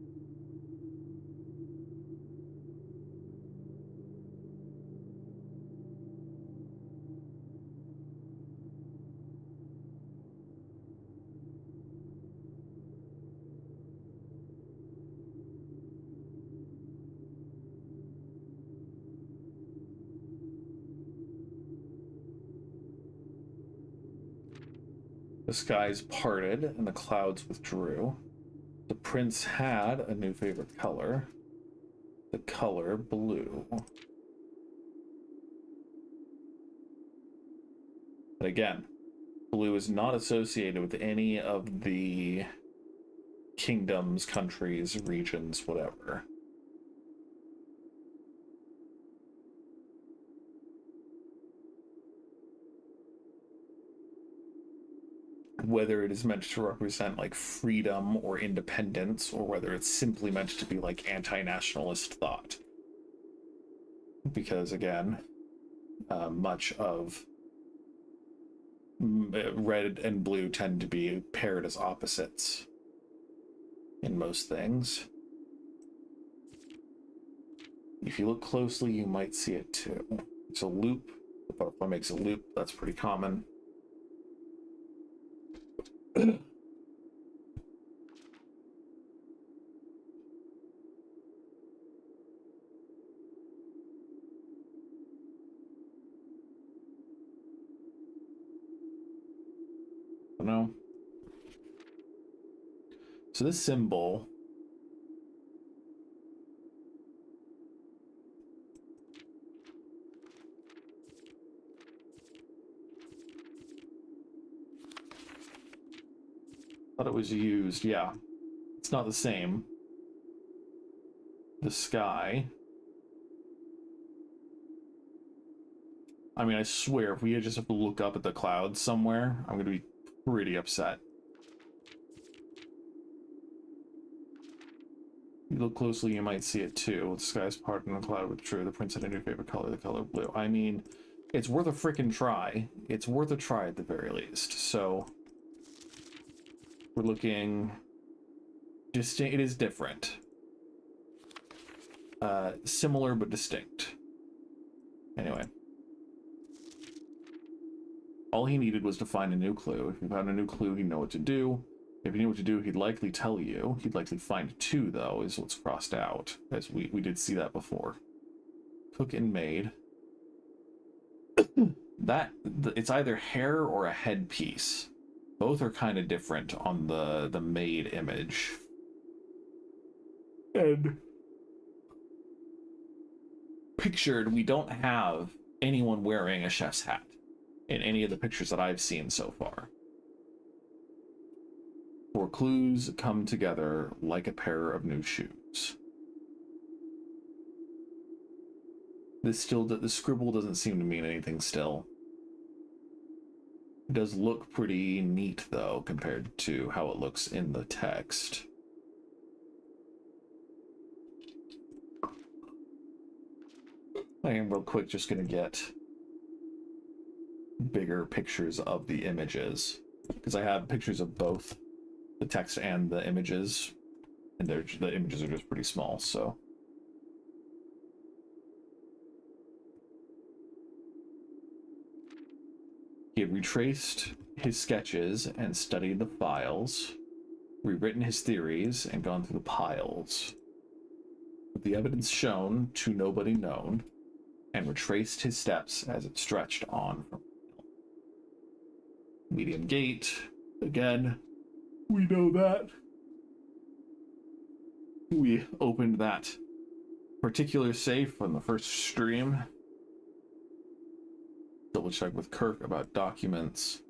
The skies parted and the clouds withdrew. The prince had a new favorite color. The color blue. But again, blue is not associated with any of the kingdoms, countries, regions, whatever. Whether it is meant to represent like freedom or independence, or whether it's simply meant to be like anti-nationalist thought. Because again, much of red and blue tend to be paired as opposites in most things. If you look closely, you might see it too. It's a loop. The butterfly makes a loop. That's pretty common. No. So this symbol thought it was used, yeah. It's not the same. The sky. I mean, I swear, if we just have to look up at the clouds somewhere, I'm gonna be pretty upset. If you look closely, you might see it too. The sky's part and the cloud withdrew. The prince had a new favorite color, the color blue. I mean, it's worth a freaking try. It's worth a try at the very least. So we're looking distinct. It is different. Similar but distinct. Anyway. All he needed was to find a new clue. If he found a new clue, he'd know what to do. If he knew what to do, he'd likely tell you. He'd likely find two, though, is what's crossed out. As we did see that before. Cook and maid. It's either hair or a headpiece. Both are kind of different on the maid image. And pictured, we don't have anyone wearing a chef's hat in any of the pictures that I've seen so far. For clues come together like a pair of new shoes. The scribble doesn't seem to mean anything still. It does look pretty neat, though, compared to how it looks in the text. I am real quick just going to get bigger pictures of the images, because I have pictures of both the text and the images, and the images are just pretty small, so. He had retraced his sketches and studied the files, rewritten his theories, and gone through the piles. With the evidence shown to nobody known, and retraced his steps as it stretched on from medium gate. Again, we know that. We opened that particular safe on the first stream. Double check with Kirk about documents.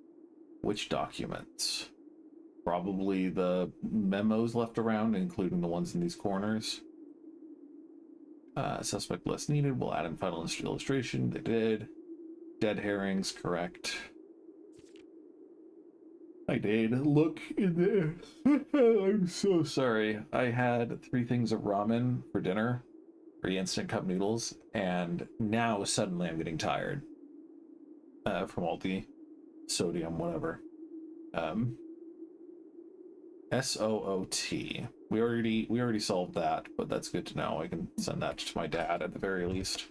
Which documents? Probably the memos left around, including the ones in these corners. Suspect list needed. We'll add in final illustration. They did. Dead herrings, correct. I did look in there. I'm so sorry. I had 3 things of ramen for dinner, 3 instant cup noodles, and now suddenly I'm getting tired from all the sodium, whatever. SOOT. We already solved that, but that's good to know. I can send that to my dad at the very least.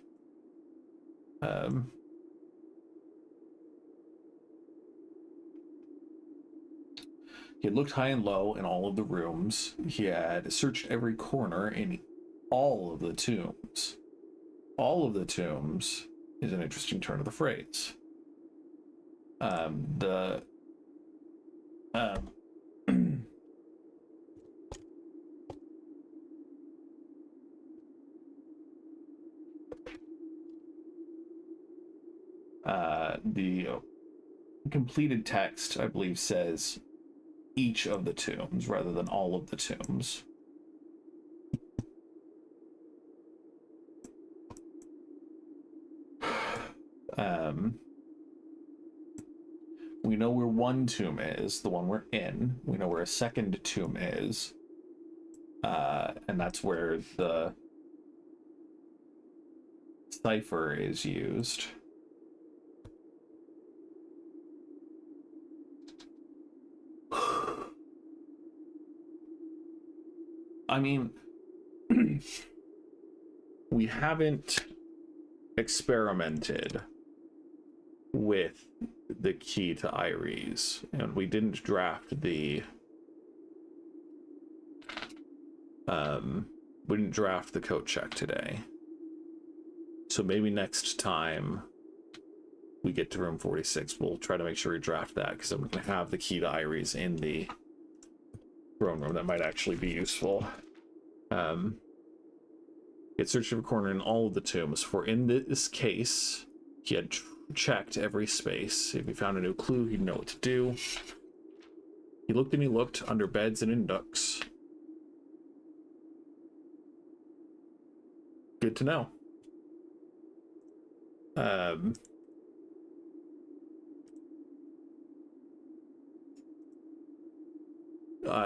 He had looked high and low in all of the rooms. He had searched every corner in all of the tombs. All of the tombs is an interesting turn of the phrase. The Um, the completed text, I believe, says each of the tombs rather than all of the tombs. We know where one tomb is, the one we're in. We know where a second tomb is. And that's where the cipher is used. I mean, we haven't experimented with the key to Iris, and we didn't draft the code check today. So maybe next time we get to room 46, we'll try to make sure we draft that, because I'm going to have the key to Iris in the throne room. That might actually be useful. Get search of a corner in all of the tombs, for in this case, he had checked every space. If he found a new clue, he'd know what to do. He looked and he looked under beds and in nooks. Good to know.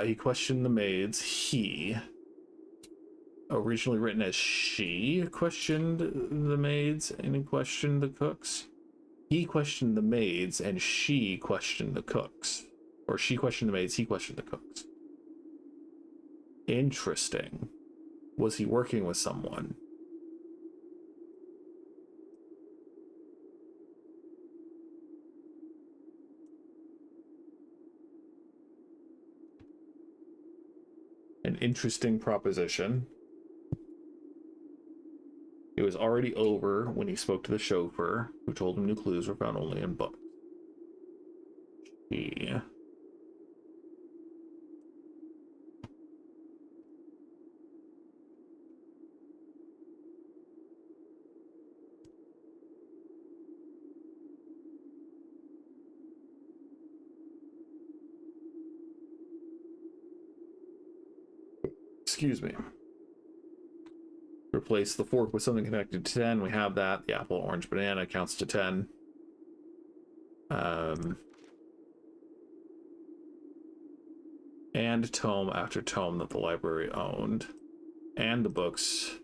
He questioned the maids. He, originally written as she, questioned the maids and he questioned the cooks. He questioned the maids and she questioned the cooks. Or she questioned the maids, he questioned the cooks. Interesting. Was he working with someone? An interesting proposition. It was already over when he spoke to the chauffeur, who told him new clues were found only in books. Yeah. Excuse me. Replace the fork with something connected to 10. We have that. The apple, orange, banana counts to 10. And tome after tome that the library owned. And the books.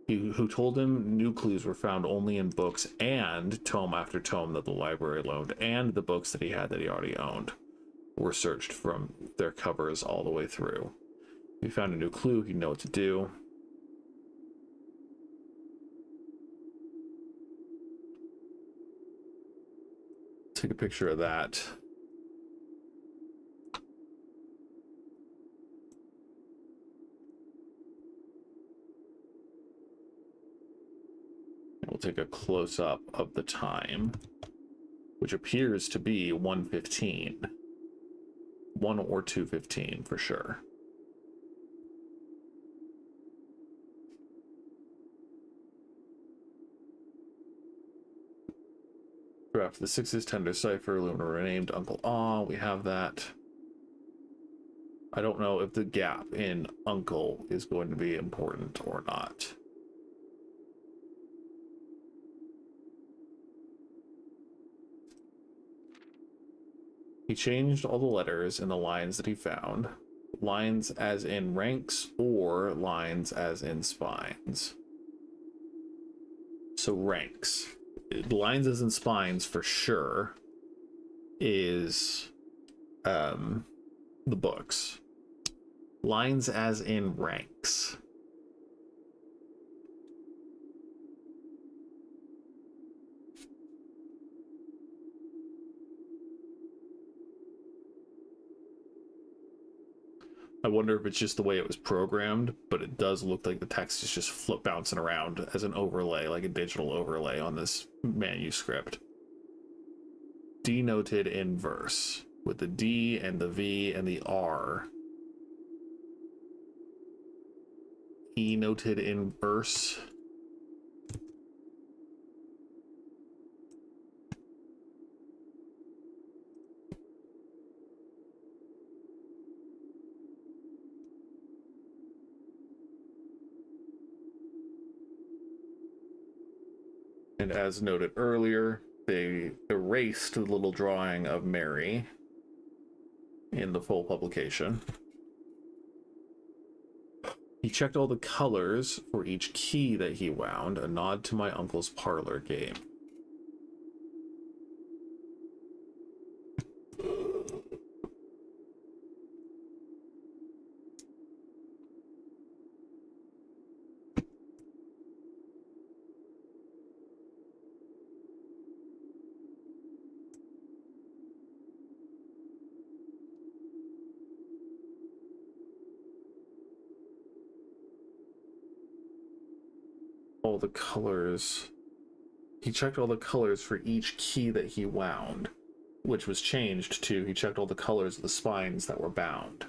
Who told him new clues were found only in books, and tome after tome that the library loaned, and the books that he had that he already owned were searched from their covers all the way through. If he found a new clue, he'd know what to do. Take a picture of that. We'll take a close-up of the time, which appears to be 1:15. 1 or 2:15 for sure. Draft the Sixes, Tender Cipher, Lumina renamed Uncle Aw. We have that. I don't know if the gap in Uncle is going to be important or not. He changed all the letters in the lines that he found. Lines as in ranks or lines as in spines. So ranks. Lines as in spines for sure is the books. Lines as in ranks. I wonder if it's just the way it was programmed, but it does look like the text is just bouncing around as an overlay, like a digital overlay on this manuscript. Denoted in verse. with the D and the V and the R. E noted in verse. And as noted earlier, they erased the little drawing of Mary in the full publication. He checked all the colors for each key that he wound, a nod to my uncle's parlor game. All the colors. He checked all the colors for each key that he wound, which was changed to he checked all the colors of the spines that were bound.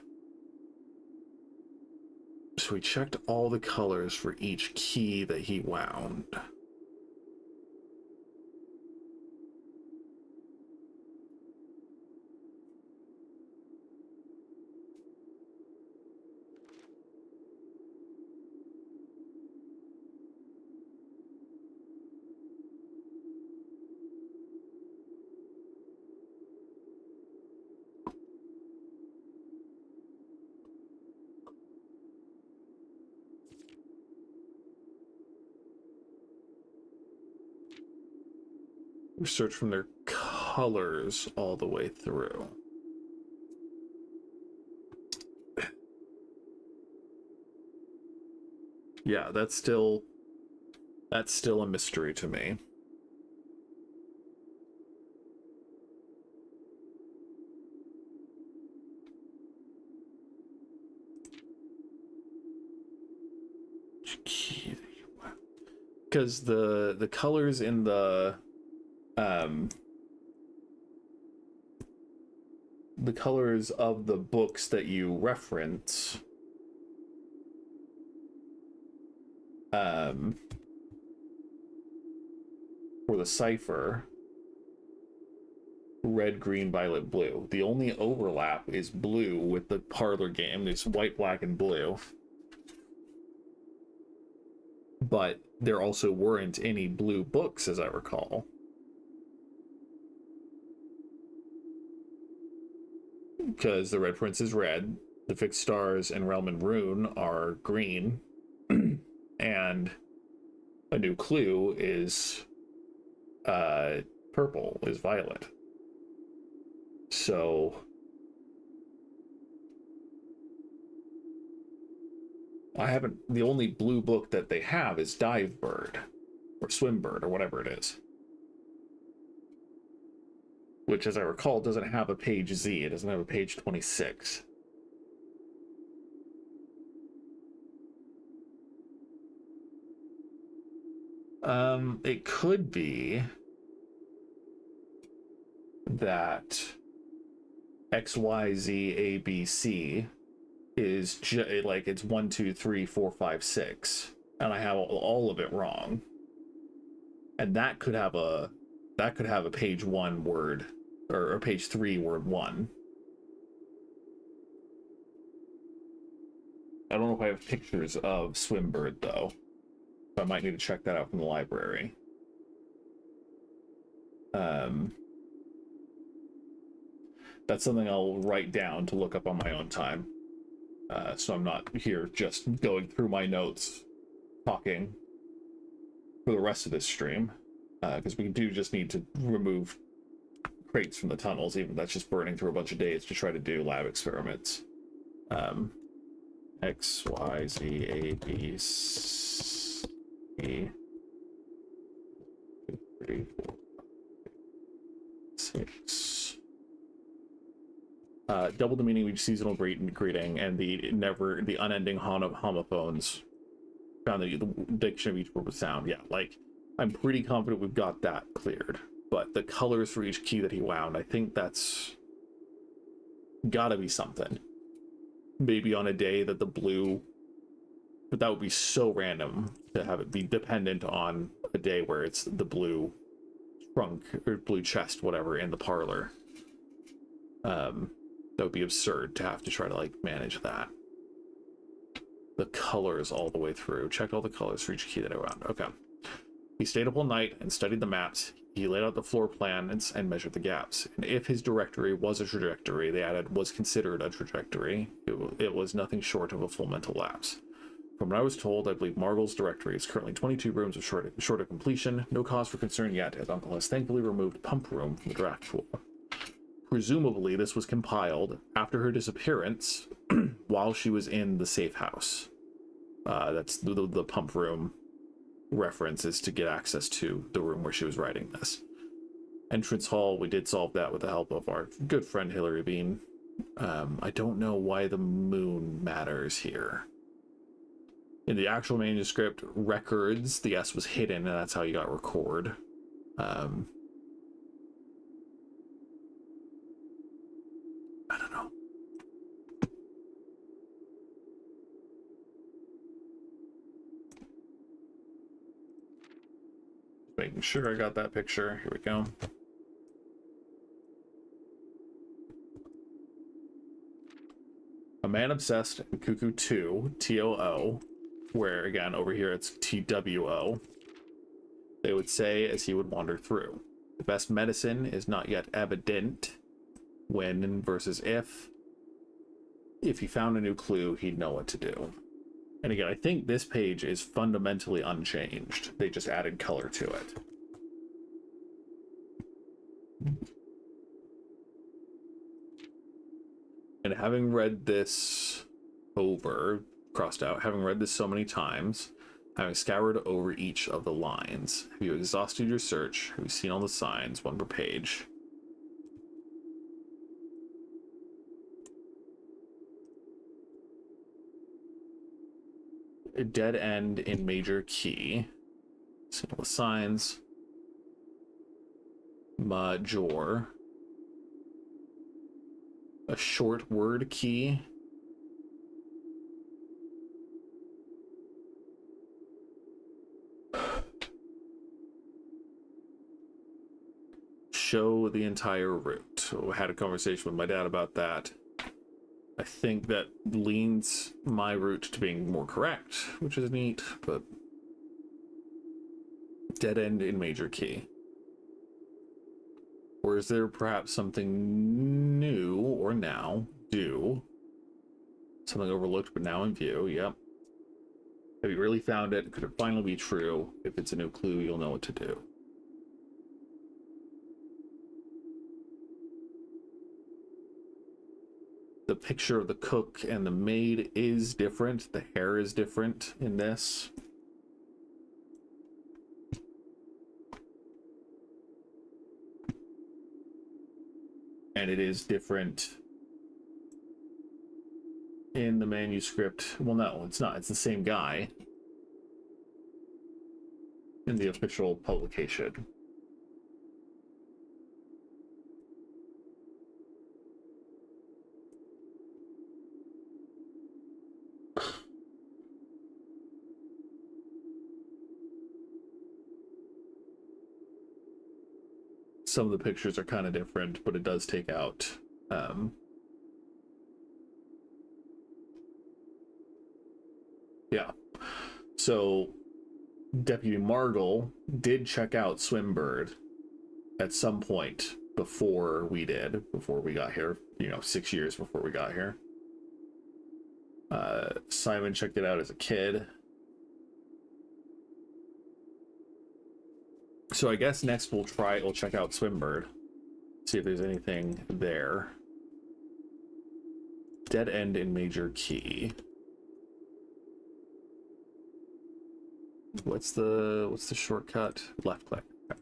So he checked all the colors for each key that he wound. Search from their colors all the way through. Yeah, that's still a mystery to me. Because the colors in the colors of the books that you reference for the cipher, red, green, violet, blue. The only overlap is blue with the parlor game. There's white, black, and blue. But there also weren't any blue books, as I recall. Because the Red Prince is red, the Fixed Stars and Realm and Rune are green, and A New Clue is purple, is violet. So the only blue book that they have is Dive Bird or Swim Bird or whatever it is, which, as I recall, doesn't have a page Z. It doesn't have a page 26. It could be that XYZABC is like it's 1, 2, 3, 4, 5, 6, and I have all of it wrong, and that could have a page 1 word or a page 3 word 1. I don't know if I have pictures of Swimbird though, so I might need to check that out from the library. That's something I'll write down to look up on my own time. So I'm not here just going through my notes, talking for the rest of this stream, because we do just need to remove crates from the tunnels, even that's just burning through a bunch of days to try to do lab experiments. X, Y, Z, A, B, C, 2, 3, 4, 6. Double the meaning of each seasonal greeting and the unending homophones found the diction of each word with sound. Yeah, like I'm pretty confident we've got that cleared. But the colors for each key that he wound, I think that's Gotta be something. Maybe on a day that the blue, but that would be so random to have it be dependent on a day where it's the blue trunk or blue chest, whatever, in the parlor. That would be absurd to have to try to like manage that. The colors all the way through. Checked all the colors for each key that I found. Okay. He stayed up all night and studied the maps. He laid out the floor plan and measured the gaps. And if his directory was a trajectory, they added was considered a trajectory. It was nothing short of a full mental lapse. From what I was told, I believe Margle's directory is currently 22 rooms of short of completion. No cause for concern yet, as Uncle has thankfully removed Pump Room from the draft pool. Presumably, this was compiled after her disappearance while she was in the safe house. That's the Pump Room reference is to get access to the room where she was writing this. Entrance hall, we did solve that with the help of our good friend Hillary Bean. I don't know why the moon matters here. In the actual manuscript records, the S was hidden, and that's how you got record. I don't know. Making sure I got that picture. Here we go. A Man Obsessed in Cuckoo 2, TOO, where again over here it's TWO. They would say as he would wander through. The best medicine is not yet evident. When versus if. If he found a new clue, he'd know what to do. And again, I think this page is fundamentally unchanged. They just added color to it. And having read this over, crossed out, having read this so many times, having scoured over each of the lines, have you exhausted your search? Have you seen all the signs, one per page? A dead end in major key. See all the signs. Major. A short word key. Show the entire route. So I had a conversation with my dad about that. I think that leans my route to being more correct, which is neat, but dead end in major key. Or is there perhaps something new or now do? Something overlooked but now in view, yep. Have you really found it? Could it finally be true? If it's a new clue, you'll know what to do. The picture of the cook and the maid is different. The hair is different in this. And it is different in the manuscript. Well, no, it's not. It's the same guy in the official publication. Some of the pictures are kind of different, but it does take out yeah. So Deputy Margle did check out Swimbird at some point before we got here, 6 years before we got here. Simon checked it out as a kid. So I guess next we'll check out Swimbird, see if there's anything there. Dead end in major key. What's the shortcut? Left click. Okay.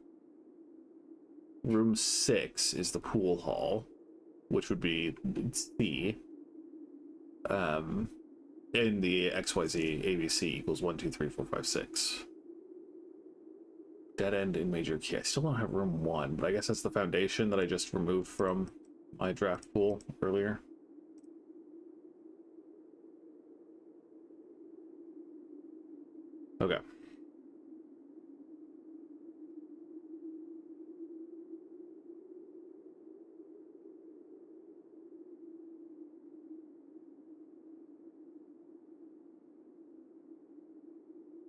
Room 6 is the pool hall, which would be C. In the XYZ ABC equals 1, 2, 3, 4, 5, 6. Dead end in major key. I still don't have room 1, but I guess that's the foundation that I just removed from my draft pool earlier. Okay.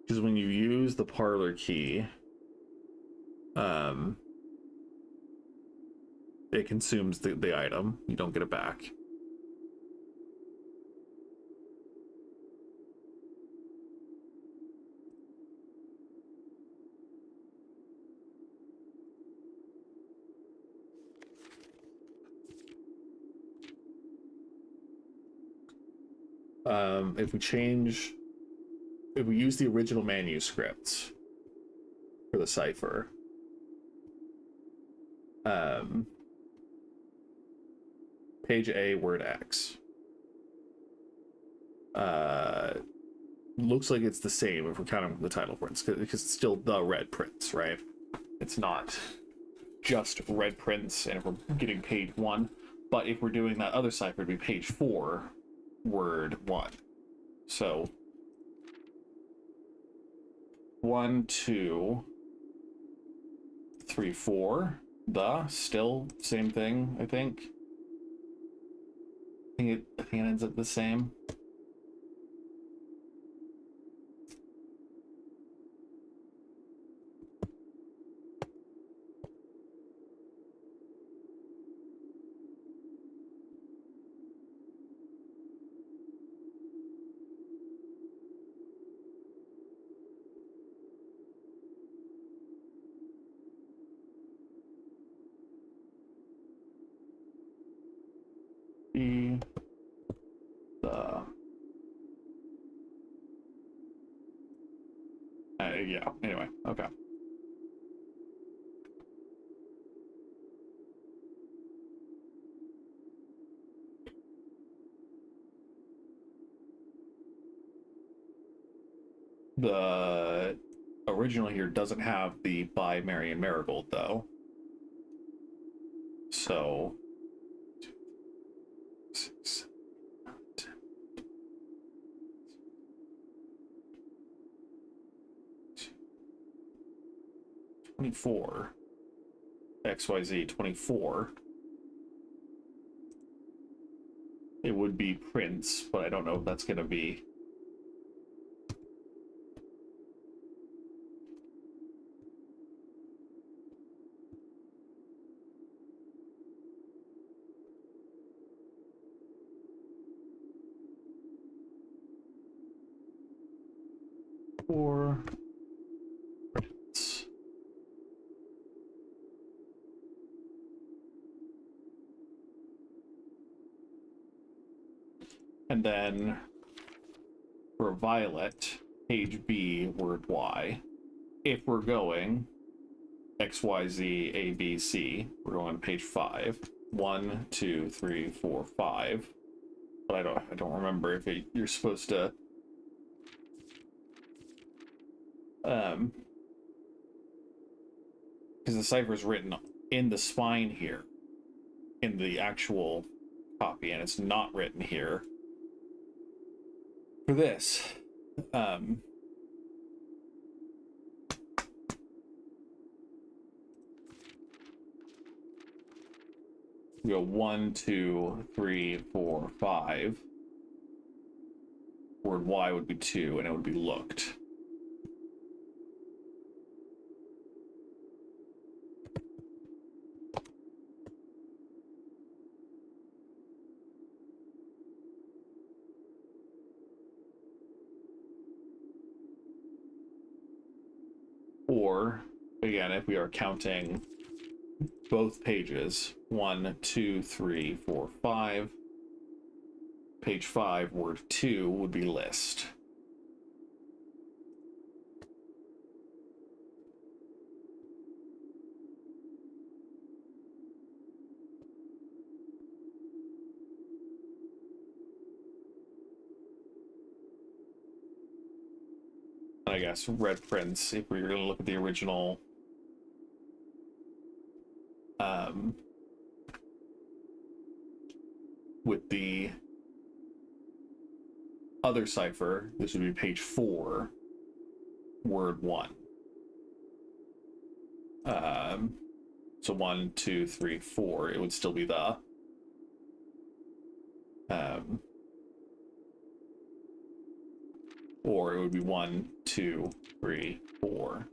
Because when you use the parlor key, it consumes the item. You don't get it back. If we use the original manuscripts for the cipher, page A, word X, looks like it's the same if we're counting the title prints, because it's still the red prints, right? It's not just red prints, and if we're getting page 1, but if we're doing that other cipher, it'd be page 4, word 1. So 1, 2, 3, 4. Still same thing, I think. I think it ends up the same. Yeah, anyway, okay. The original here doesn't have the by Marion Marigold, though. So 6, 10, 24. XYZ 24. It would be Prince, but I don't know if that's going to be. Or Prince. And then for Violet, page B, word Y. If we're going XYZ ABC, we're going to page 5. 1, 2, 3, 4, 5. But I don't remember if you're supposed to because the cipher is written in the spine here in the actual copy, and it's not written here for this. We go 1, 2, 3, 4, 5. Word Y would be 2, and it would be looked. Or, again, if we are counting both pages, 1, 2, 3, 4, 5. Page 5, word 2 would be list. I guess red prints, if we were going to look at the original with the other cipher, this would be page 4. word 1. So 1, 2, 3, 4. It would still be the. Or it would be 1, 2, 3, 4.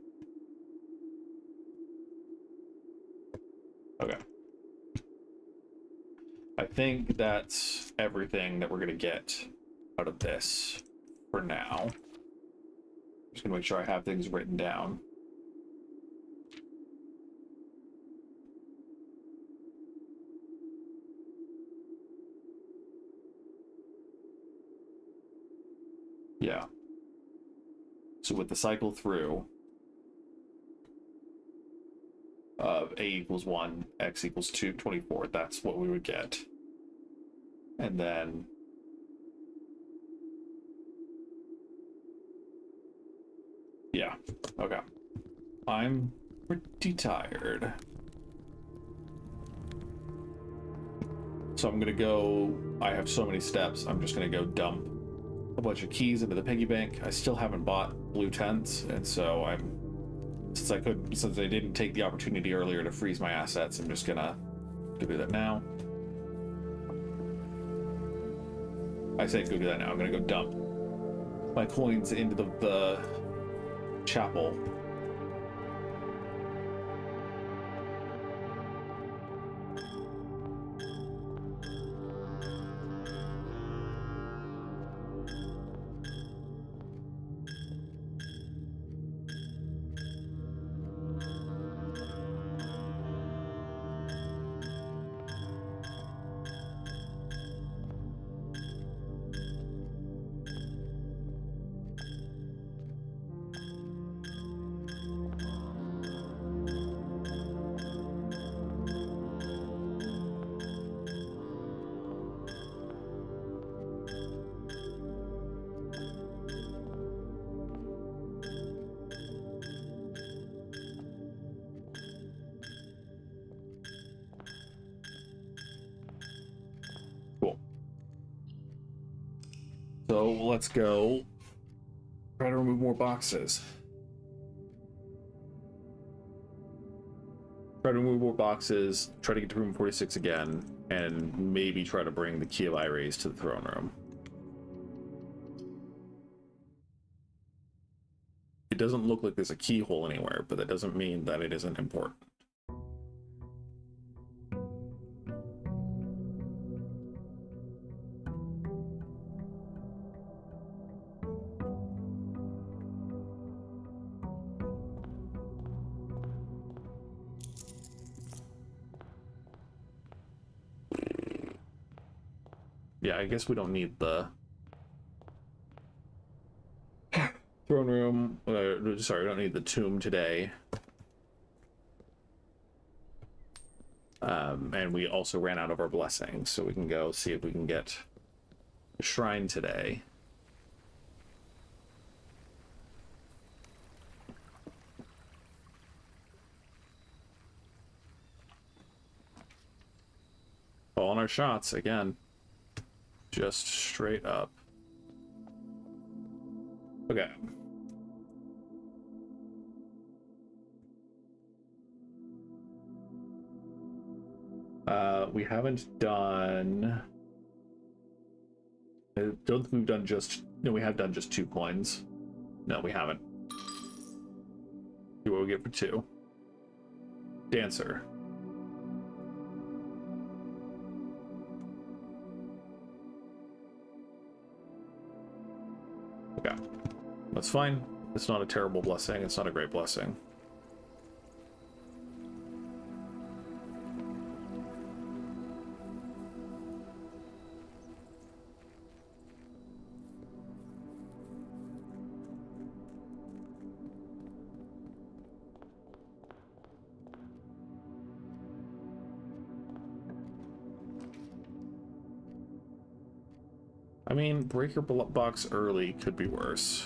Okay. I think that's everything that we're going to get out of this for now. Just going to make sure I have things written down. Yeah. So with the cycle through of a equals 1, x equals 2, 24, that's what we would get. And then yeah, okay. I'm pretty tired. So I'm gonna go, I have so many steps, I'm just gonna go dump a bunch of keys into the piggy bank. I still haven't bought blue tents, and so since I didn't take the opportunity earlier to freeze my assets, I'm just gonna do that now. I say go do that now. I'm gonna go dump my coins into the chapel. Cool. So let's go try to remove more boxes. Try to remove more boxes, try to get to room 46 again, and maybe try to bring the Key of Ires to the throne room. It doesn't look like there's a keyhole anywhere, but that doesn't mean that it isn't important. Yeah, I guess we don't need the throne room. Sorry, we don't need the tomb today. And we also ran out of our blessings, so we can go see if we can get a shrine today. All on our shots again. Just straight up. Okay. We haven't done... I don't think we've done just... No, we have done just 2 coins. No, we haven't. See what we get for 2. Dancer. Okay. That's fine. It's not a terrible blessing. It's not a great blessing. I mean, breaker box early could be worse.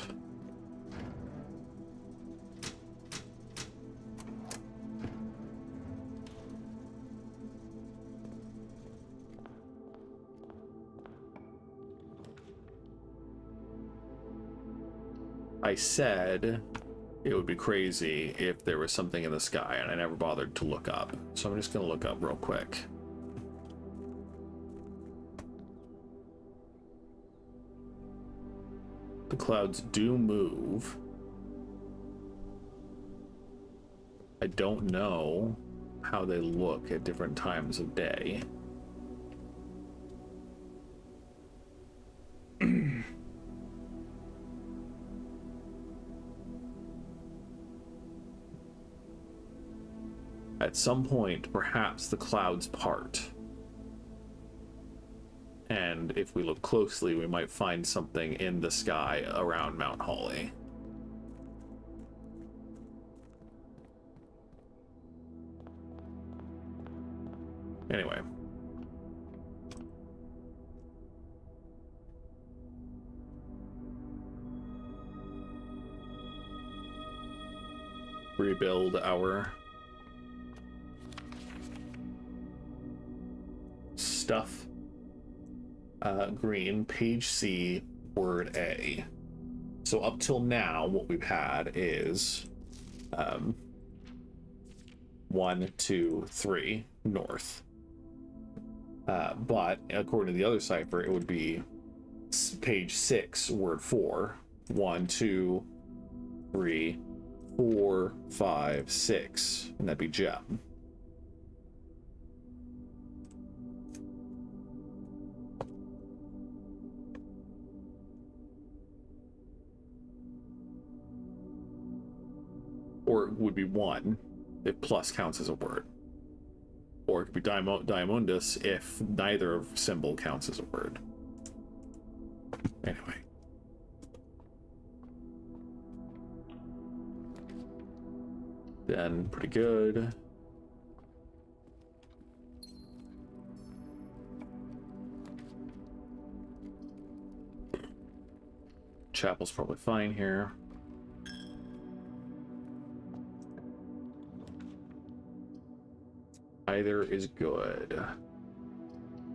I said it would be crazy if there was something in the sky, and I never bothered to look up. So I'm just gonna look up real quick. The clouds do move. I don't know how they look at different times of day. At some point, perhaps the clouds part. And if we look closely, we might find something in the sky around Mount Holly. Anyway. Rebuild our stuff. Green, page C, word A. So up till now, what we've had is 1, 2, 3, north. But according to the other cipher, it would be page 6, word 4. 1, 2, 3, 4, 5, 6, and that'd be gem. Or it would be 1 if plus counts as a word. Or it could be diamondus if neither symbol counts as a word. Anyway. Then pretty good. Chapel's probably fine here. Either is good.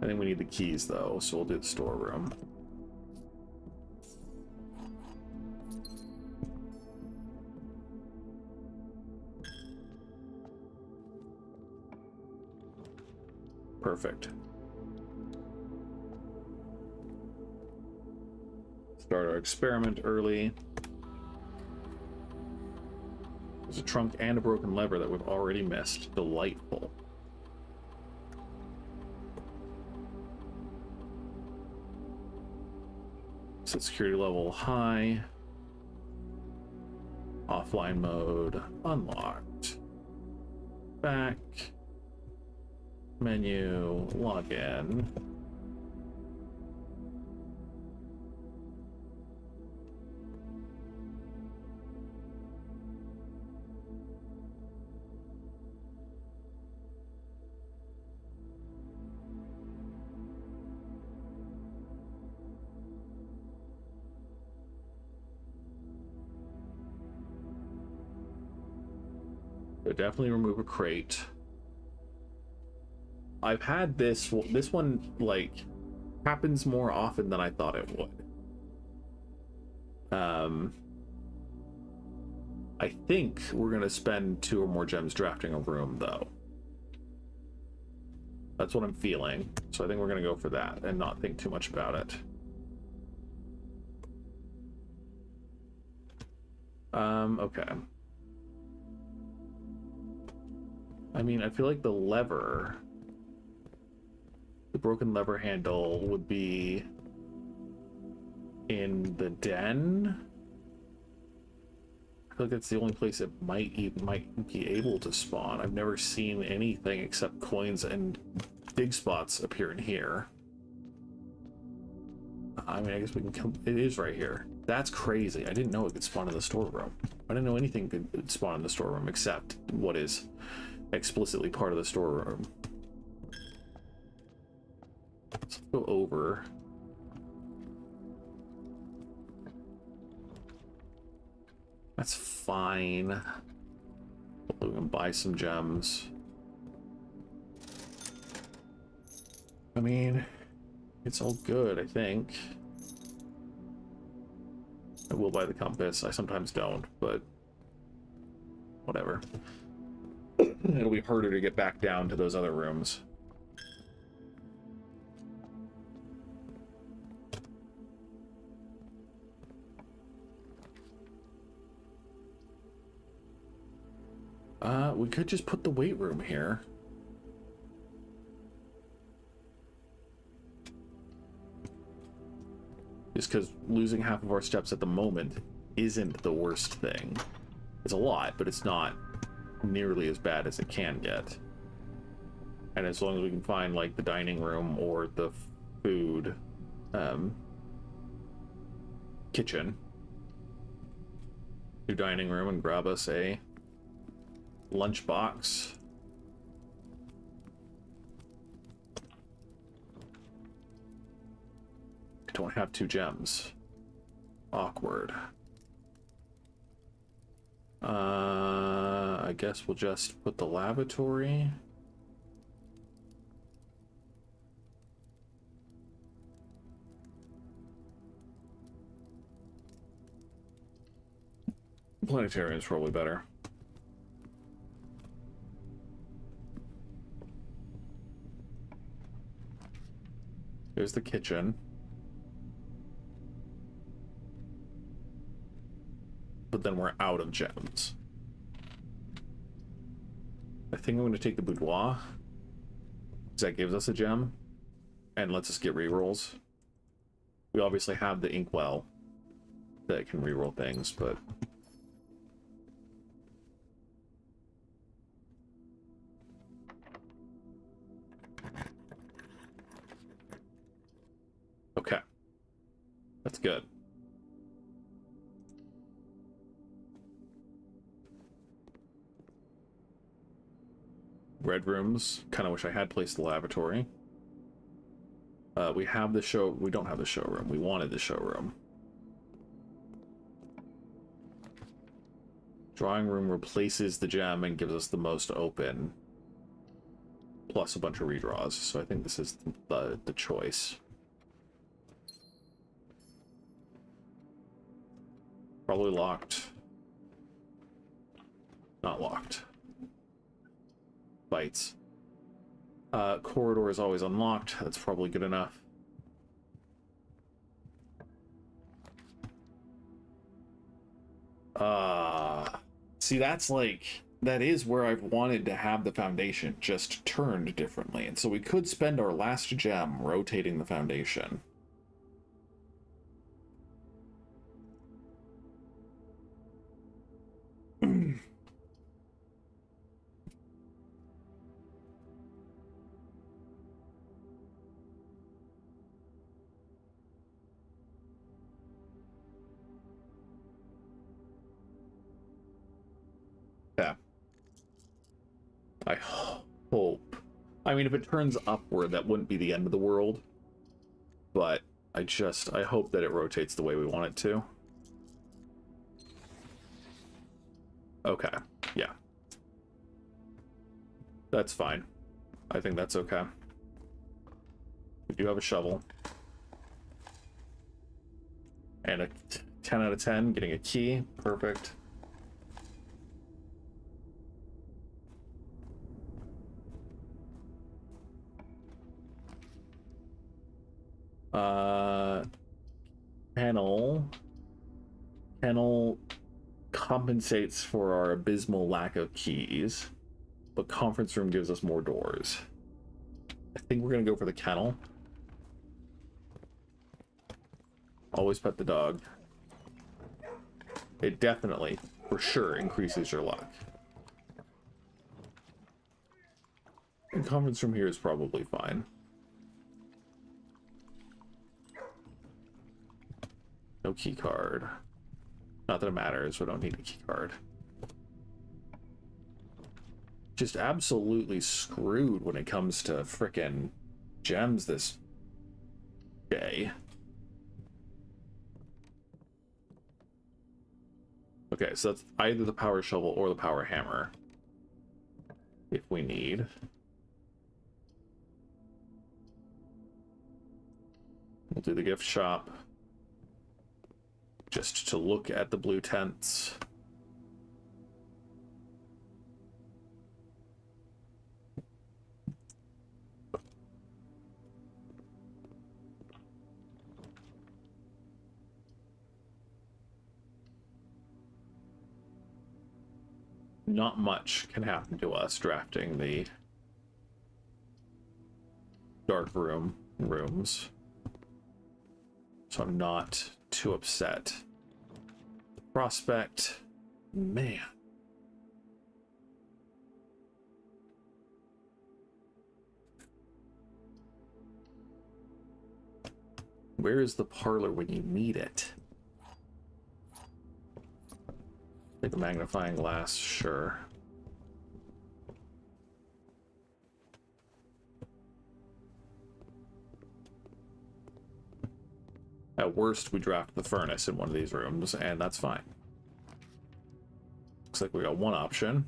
I think we need the keys though, so we'll do the storeroom. Perfect. Start our experiment early. There's a trunk and a broken lever that we've already missed. Delightful. Set security level high. Offline mode unlocked. Back. Menu. Login. Definitely remove a crate. I've had this one like happens more often than I thought it would. I think we're gonna spend 2 or more gems drafting a room though. That's what I'm feeling. So I think we're gonna go for that and not think too much about it. Okay. I mean, I feel like the lever, the broken lever handle would be in the den. I feel like that's the only place it might be able to spawn. I've never seen anything except coins and dig spots appear in here. I mean, I guess we can come. It is right here. That's crazy. I didn't know it could spawn in the storeroom. I didn't know anything could spawn in the storeroom except what is explicitly part of the storeroom. Let's go over. That's fine. We can buy some gems. I mean, it's all good, I think. I will buy the compass. I sometimes don't, but whatever. It'll be harder to get back down to those other rooms. We could just put the weight room here. Just because losing half of our steps at the moment isn't the worst thing. It's a lot, but it's not nearly as bad as it can get. And as long as we can find, like, the dining room or the food kitchen, do dining room and grab us a lunchbox. I don't have 2 gems. Awkward. I guess we'll just put the lavatory. Planetarium is probably better. There's the kitchen. But then we're out of gems. I think I'm going to take the boudoir, because that gives us a gem and lets us get rerolls. We obviously have the inkwell that can reroll things, but okay, that's good. Red rooms. Kind of wish I had placed the lavatory. We have the show. We don't have the showroom. We wanted the showroom. Drawing room replaces the gem and gives us the most open, plus a bunch of redraws. So I think this is the choice. Probably locked. Not locked. Bites. Corridor is always unlocked. That's probably good enough. See, that's like, that is where I've wanted to have the foundation, just turned differently. And so we could spend our last gem rotating the foundation. Yeah. I hope. I mean, if it turns upward, that wouldn't be the end of the world. But I hope that it rotates the way we want it to. Okay. Yeah. That's fine. I think that's okay. We do have a shovel. And a 10 out of 10, getting a key. Perfect. Kennel compensates for our abysmal lack of keys, but conference room gives us more doors. I think we're gonna go for the kennel. Always pet the dog. It definitely, for sure, increases your luck. And conference room here is probably fine. No key card. Not that it matters, we don't need a key card. Just absolutely screwed when it comes to frickin' gems this day. Okay, so that's either the power shovel or the power hammer, if we need. We'll do the gift shop. Just to look at the blue tents. not much can happen to us drafting the dark rooms. So I'm not too upset. Prospect, man. Where is the parlor when you need it? Take a magnifying glass, sure. At worst, we draft the furnace in one of these rooms, and that's fine. Looks like we got one option.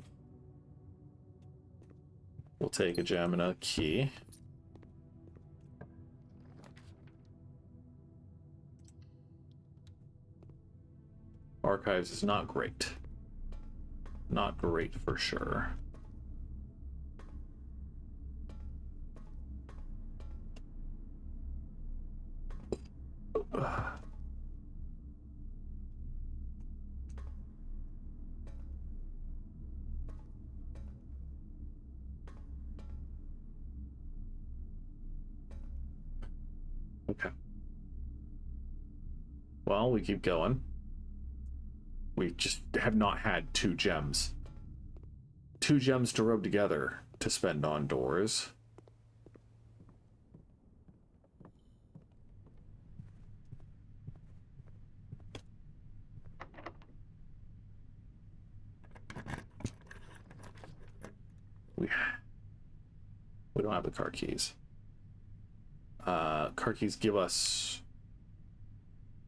We'll take a gem and a key. Archives is not great. Not great for sure. Okay. Well, we keep going. We just have not had 2 gems. 2 gems to rub together to spend on doors. We don't have the car keys. Car keys give us...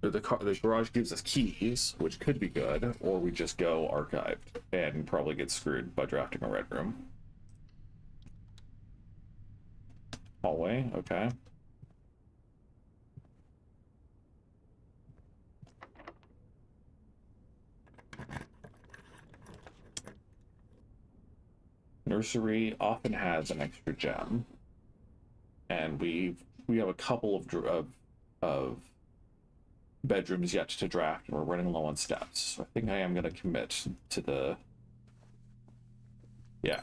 The garage gives us keys, which could be good, or we just go archived and probably get screwed by drafting a red room. Hallway, okay. Nursery often has an extra gem, and we have a couple of bedrooms yet to draft, and we're running low on steps. So I think I am going to commit to the... Yeah.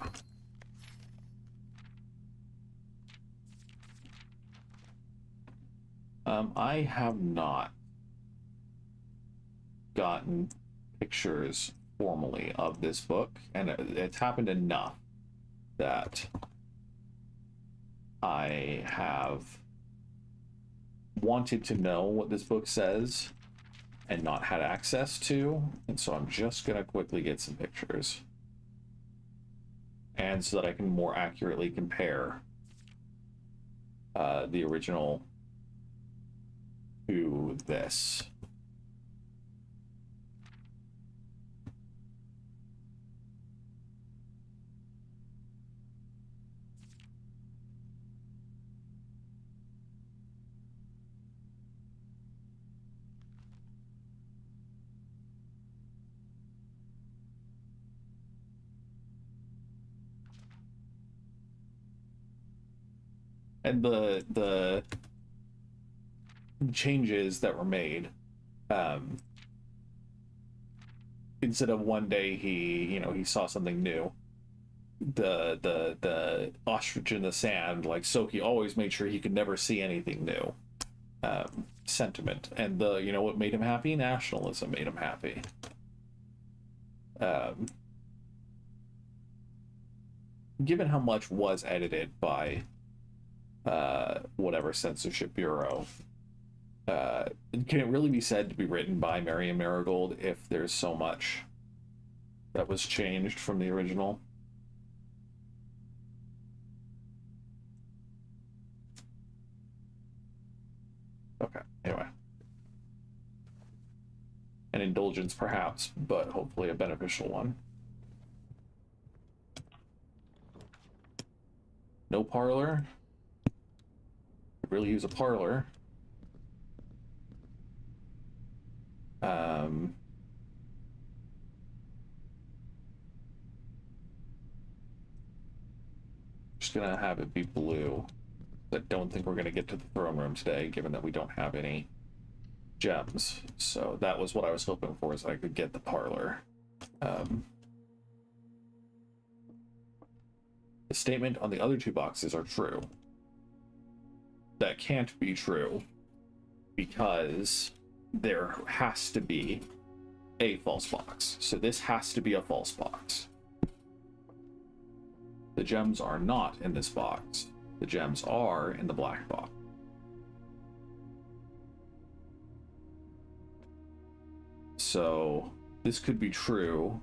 I have not gotten pictures formally of this book, and it's happened enough that I have wanted to know what this book says and not had access to, and so I'm just gonna quickly get some pictures, and so that I can more accurately compare the original to this. And the changes that were made, instead of one day he saw something new, the ostrich in the sand, like Soki always made sure he could never see anything new, sentiment. And what made him happy? Nationalism made him happy. Given how much was edited by whatever censorship bureau, can it really be said to be written by Marion Marigold if there's so much that was changed from the original? Okay, anyway. An indulgence perhaps, but hopefully a beneficial one. No parlor. Could really use a parlor. Just gonna have it be blue. I don't think we're gonna get to the throne room today, given that we don't have any gems. So that was what I was hoping for, is I could get the parlor. The statement on the other two boxes are true. That can't be true because there has to be a false box. So this has to be a false box. The gems are not in this box. The gems are in the black box. So this could be true,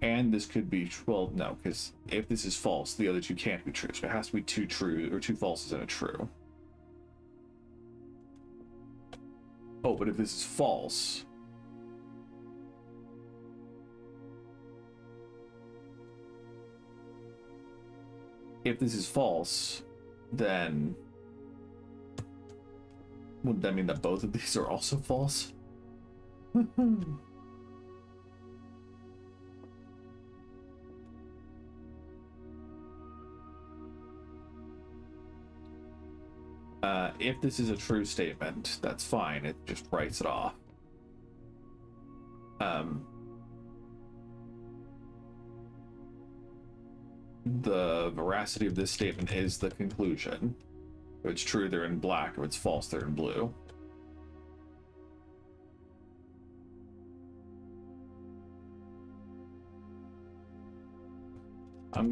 and this could be, well, no, because if this is false, the other two can't be true. So it has to be two true, or two falses and a true. Oh, but if this is false, then wouldn't that mean that both of these are also false? If this is a true statement, that's fine. It just writes it off. The veracity of this statement is the conclusion. If it's true, they're in black. If it's false, they're in blue. I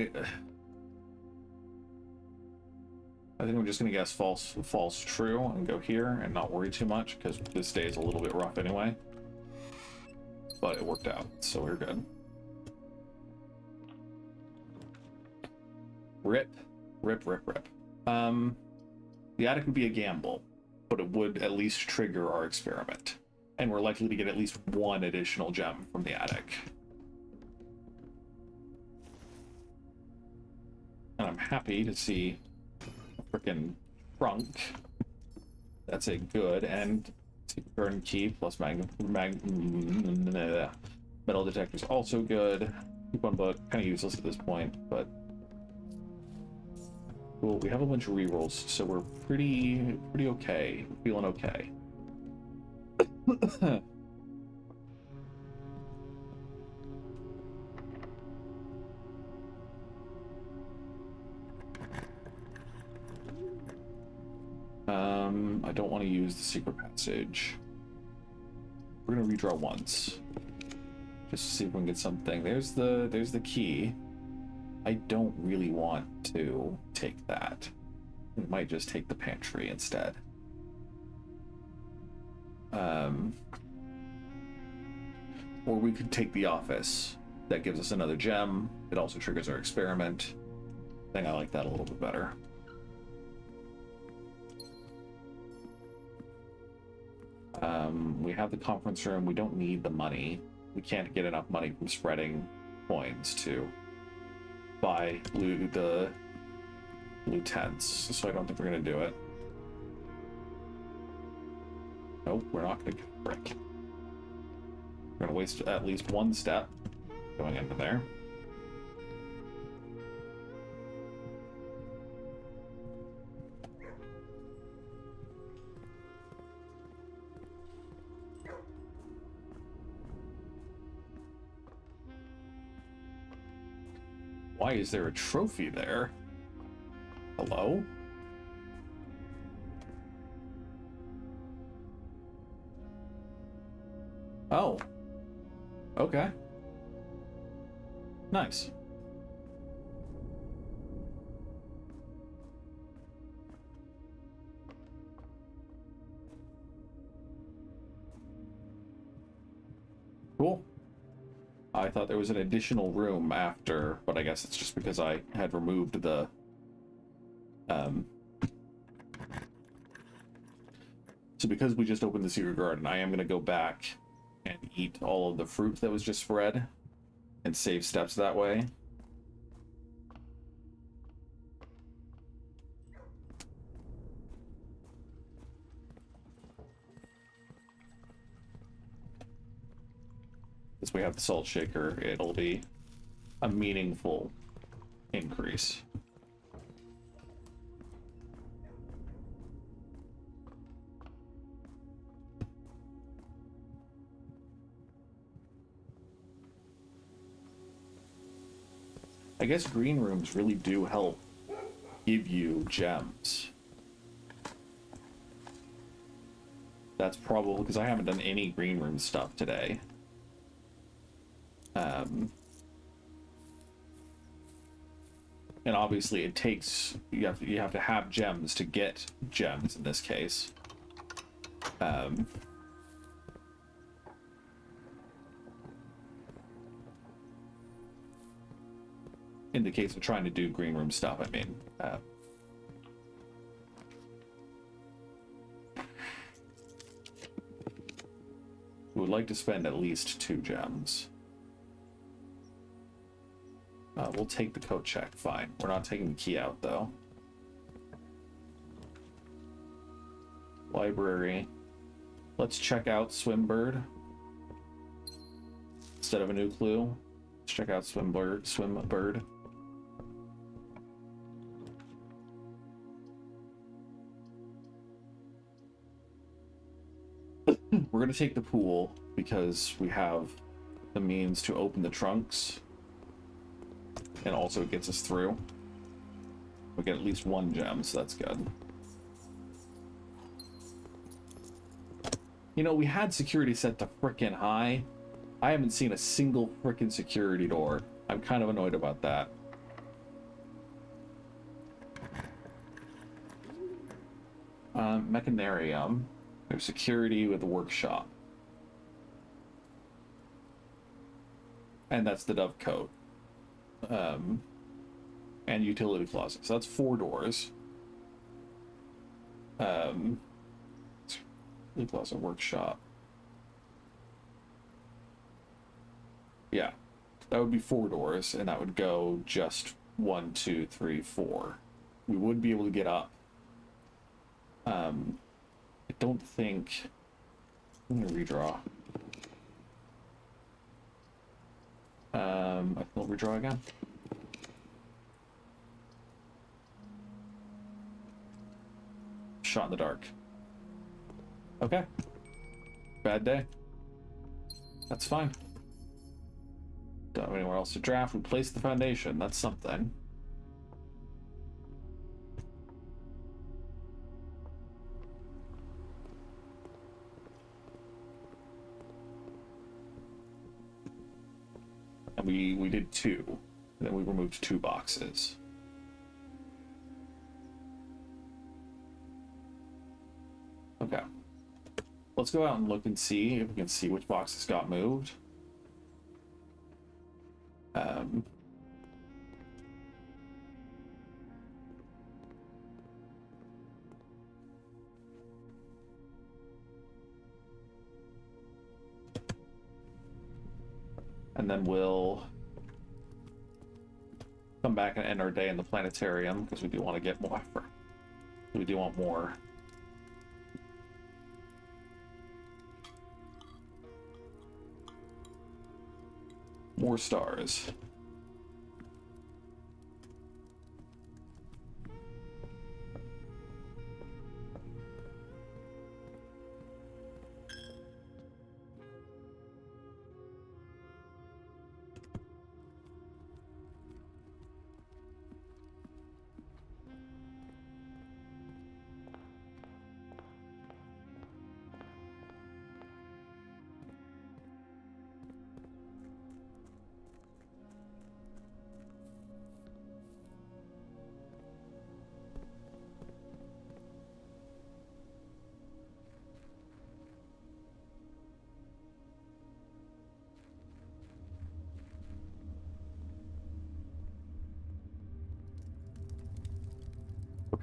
think I'm just gonna guess false, true, and go here and not worry too much because this day is a little bit rough anyway. But it worked out, so we're good. Rip. The attic would be a gamble, but it would at least trigger our experiment, and we're likely to get at least one additional gem from the attic. And I'm happy to see a frickin' trunk. That's a good, and burn key plus metal detector is also good. Coupon book, kind of useless at this point, but cool. We have a bunch of rerolls, so we're pretty okay. We're feeling okay. I don't want to use the secret passage. We're gonna redraw once, just to see if we can get something. There's the key. I don't really want to take that. We might just take the pantry instead. Or we could take the office. That gives us another gem. It also triggers our experiment. I think I like that a little bit better. We have the conference room. We don't need the money. We can't get enough money from spreading coins to buy the blue tents, so I don't think we're gonna do it. Nope, we're not gonna get a brick. We're gonna waste at least one step going into there. Why is there a trophy there? Hello? Oh. Okay. Nice. Cool. I thought there was an additional room after, but I guess it's just because I had removed the so because we just opened the secret garden, I am going to go back and eat all of the fruit that was just spread and save steps that way. As we have the salt shaker, it'll be a meaningful increase. I guess green rooms really do help give you gems. That's probably because I haven't done any green room stuff today. And obviously it takes, you have to have gems to get gems in this case. In the case of trying to do green room stuff, I mean. We would like to spend at least 2 gems. We'll take the coat check, fine. We're not taking the key out, though. Library. Let's check out Swimbird. Instead of a new clue, let's check out Swimbird. We're going to take the pool because we have the means to open the trunks. And also it gets us through. We get at least 1 gem, so that's good. You know, we had security set to frickin' high. I haven't seen a single frickin' security door. I'm kind of annoyed about that. Mechanarium. There's security with the workshop. And that's the dove coat. And utility closet. So that's 4 doors. Utility closet, workshop. Yeah, that would be 4 doors, and that would go just 1, 2, 3, 4. We would be able to get up. I don't think. I'm gonna redraw. I think I'll redraw again. Shot in the dark. Okay. Bad day. That's fine. Don't have anywhere else to draft. We placed the foundation. That's something. And we did 2. And then we removed 2 boxes. Okay. Let's go out and look and see if we can see which boxes got moved. And then we'll come back and end our day in the planetarium because we do want to get more. We do want more. More stars.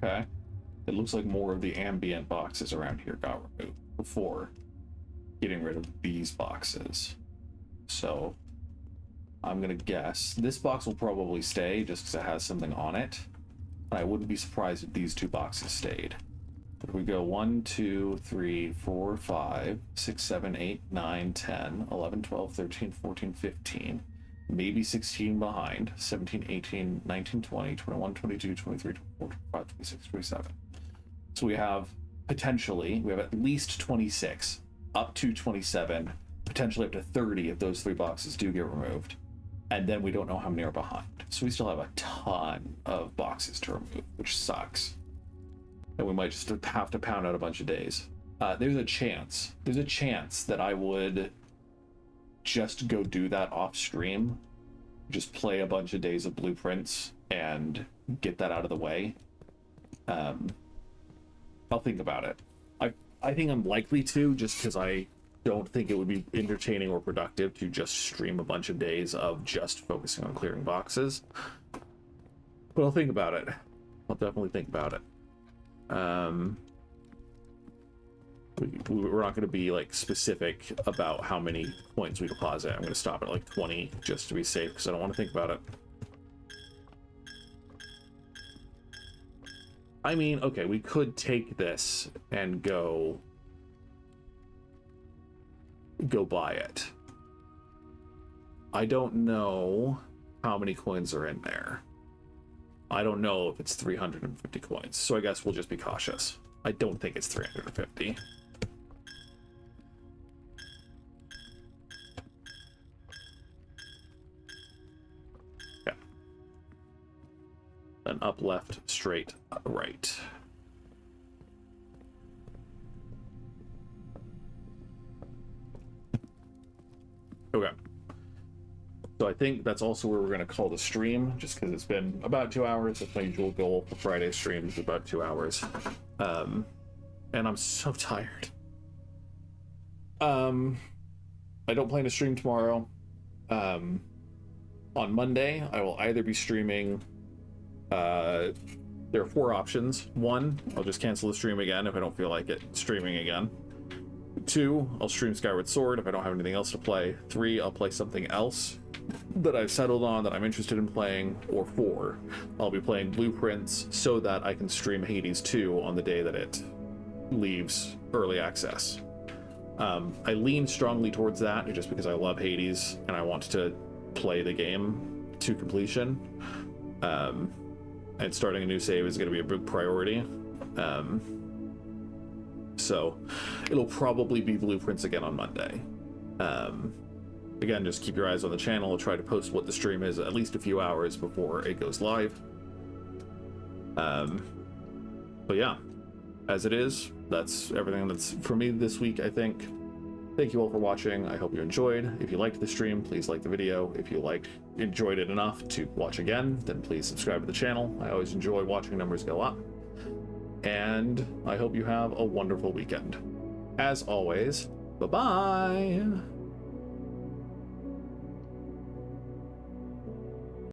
Okay. It looks like more of the ambient boxes around here got removed before getting rid of these boxes. So I'm gonna guess this box will probably stay just because it has something on it. And I wouldn't be surprised if these 2 boxes stayed. If we go 1, 2, 3, 4, 5, 6, 7, 8, 9, 10, 11, 12, 13, 14, 15. Maybe 16 behind. 17, 18, 19, 20, 21, 22, 23, 24, 25, 26, 27. So we have potentially, we have at least 26, up to 27, potentially up to 30 if those 3 boxes do get removed. and then we don't know how many are behind. So we still have a ton of boxes to remove, which sucks. And we might just have to pound out a bunch of days. There's a chance that I would just go do that off stream, just play a bunch of days of blueprints and get that out of the way. I'll think about it. I think I'm likely to, just because I don't think it would be entertaining or productive to just stream a bunch of days of just focusing on clearing boxes. But I'll think about it. I'll definitely think about it. We're not going to be like specific about how many coins we deposit. I'm going to stop at like 20 just to be safe, because I don't want to think about it. I mean, okay, we could take this and go buy it. I don't know how many coins are in there. I don't know if it's 350 coins, so I guess we'll just be cautious. I don't think it's 350. Yeah. Then up, left, straight, right. Okay. So I think that's also where we're going to call the stream, just because it's been about 2 hours. That's my usual goal for Friday streams, about 2 hours. And I'm so tired. I don't plan to stream tomorrow. On Monday, I will either be streaming... there are 4 options. 1, I'll just cancel the stream again if I don't feel like it streaming again. 2, I'll stream Skyward Sword if I don't have anything else to play. 3, I'll play something else that I've settled on that I'm interested in playing. Or 4, I'll be playing Blueprints so that I can stream Hades 2 on the day that it leaves early access. I lean strongly towards that just because I love Hades and I want to play the game to completion. And starting a new save is going to be a big priority. So it'll probably be Blueprints again on Monday. Again, just keep your eyes on the channel. I'll try to post what the stream is at least a few hours before it goes live. But yeah, as it is, that's everything that's for me this week, I think. Thank you all for watching. I hope you enjoyed. If you liked the stream, please like the video. If you enjoyed it enough to watch again, then please subscribe to the channel. I always enjoy watching numbers go up. And I hope you have a wonderful weekend. As always, bye-bye!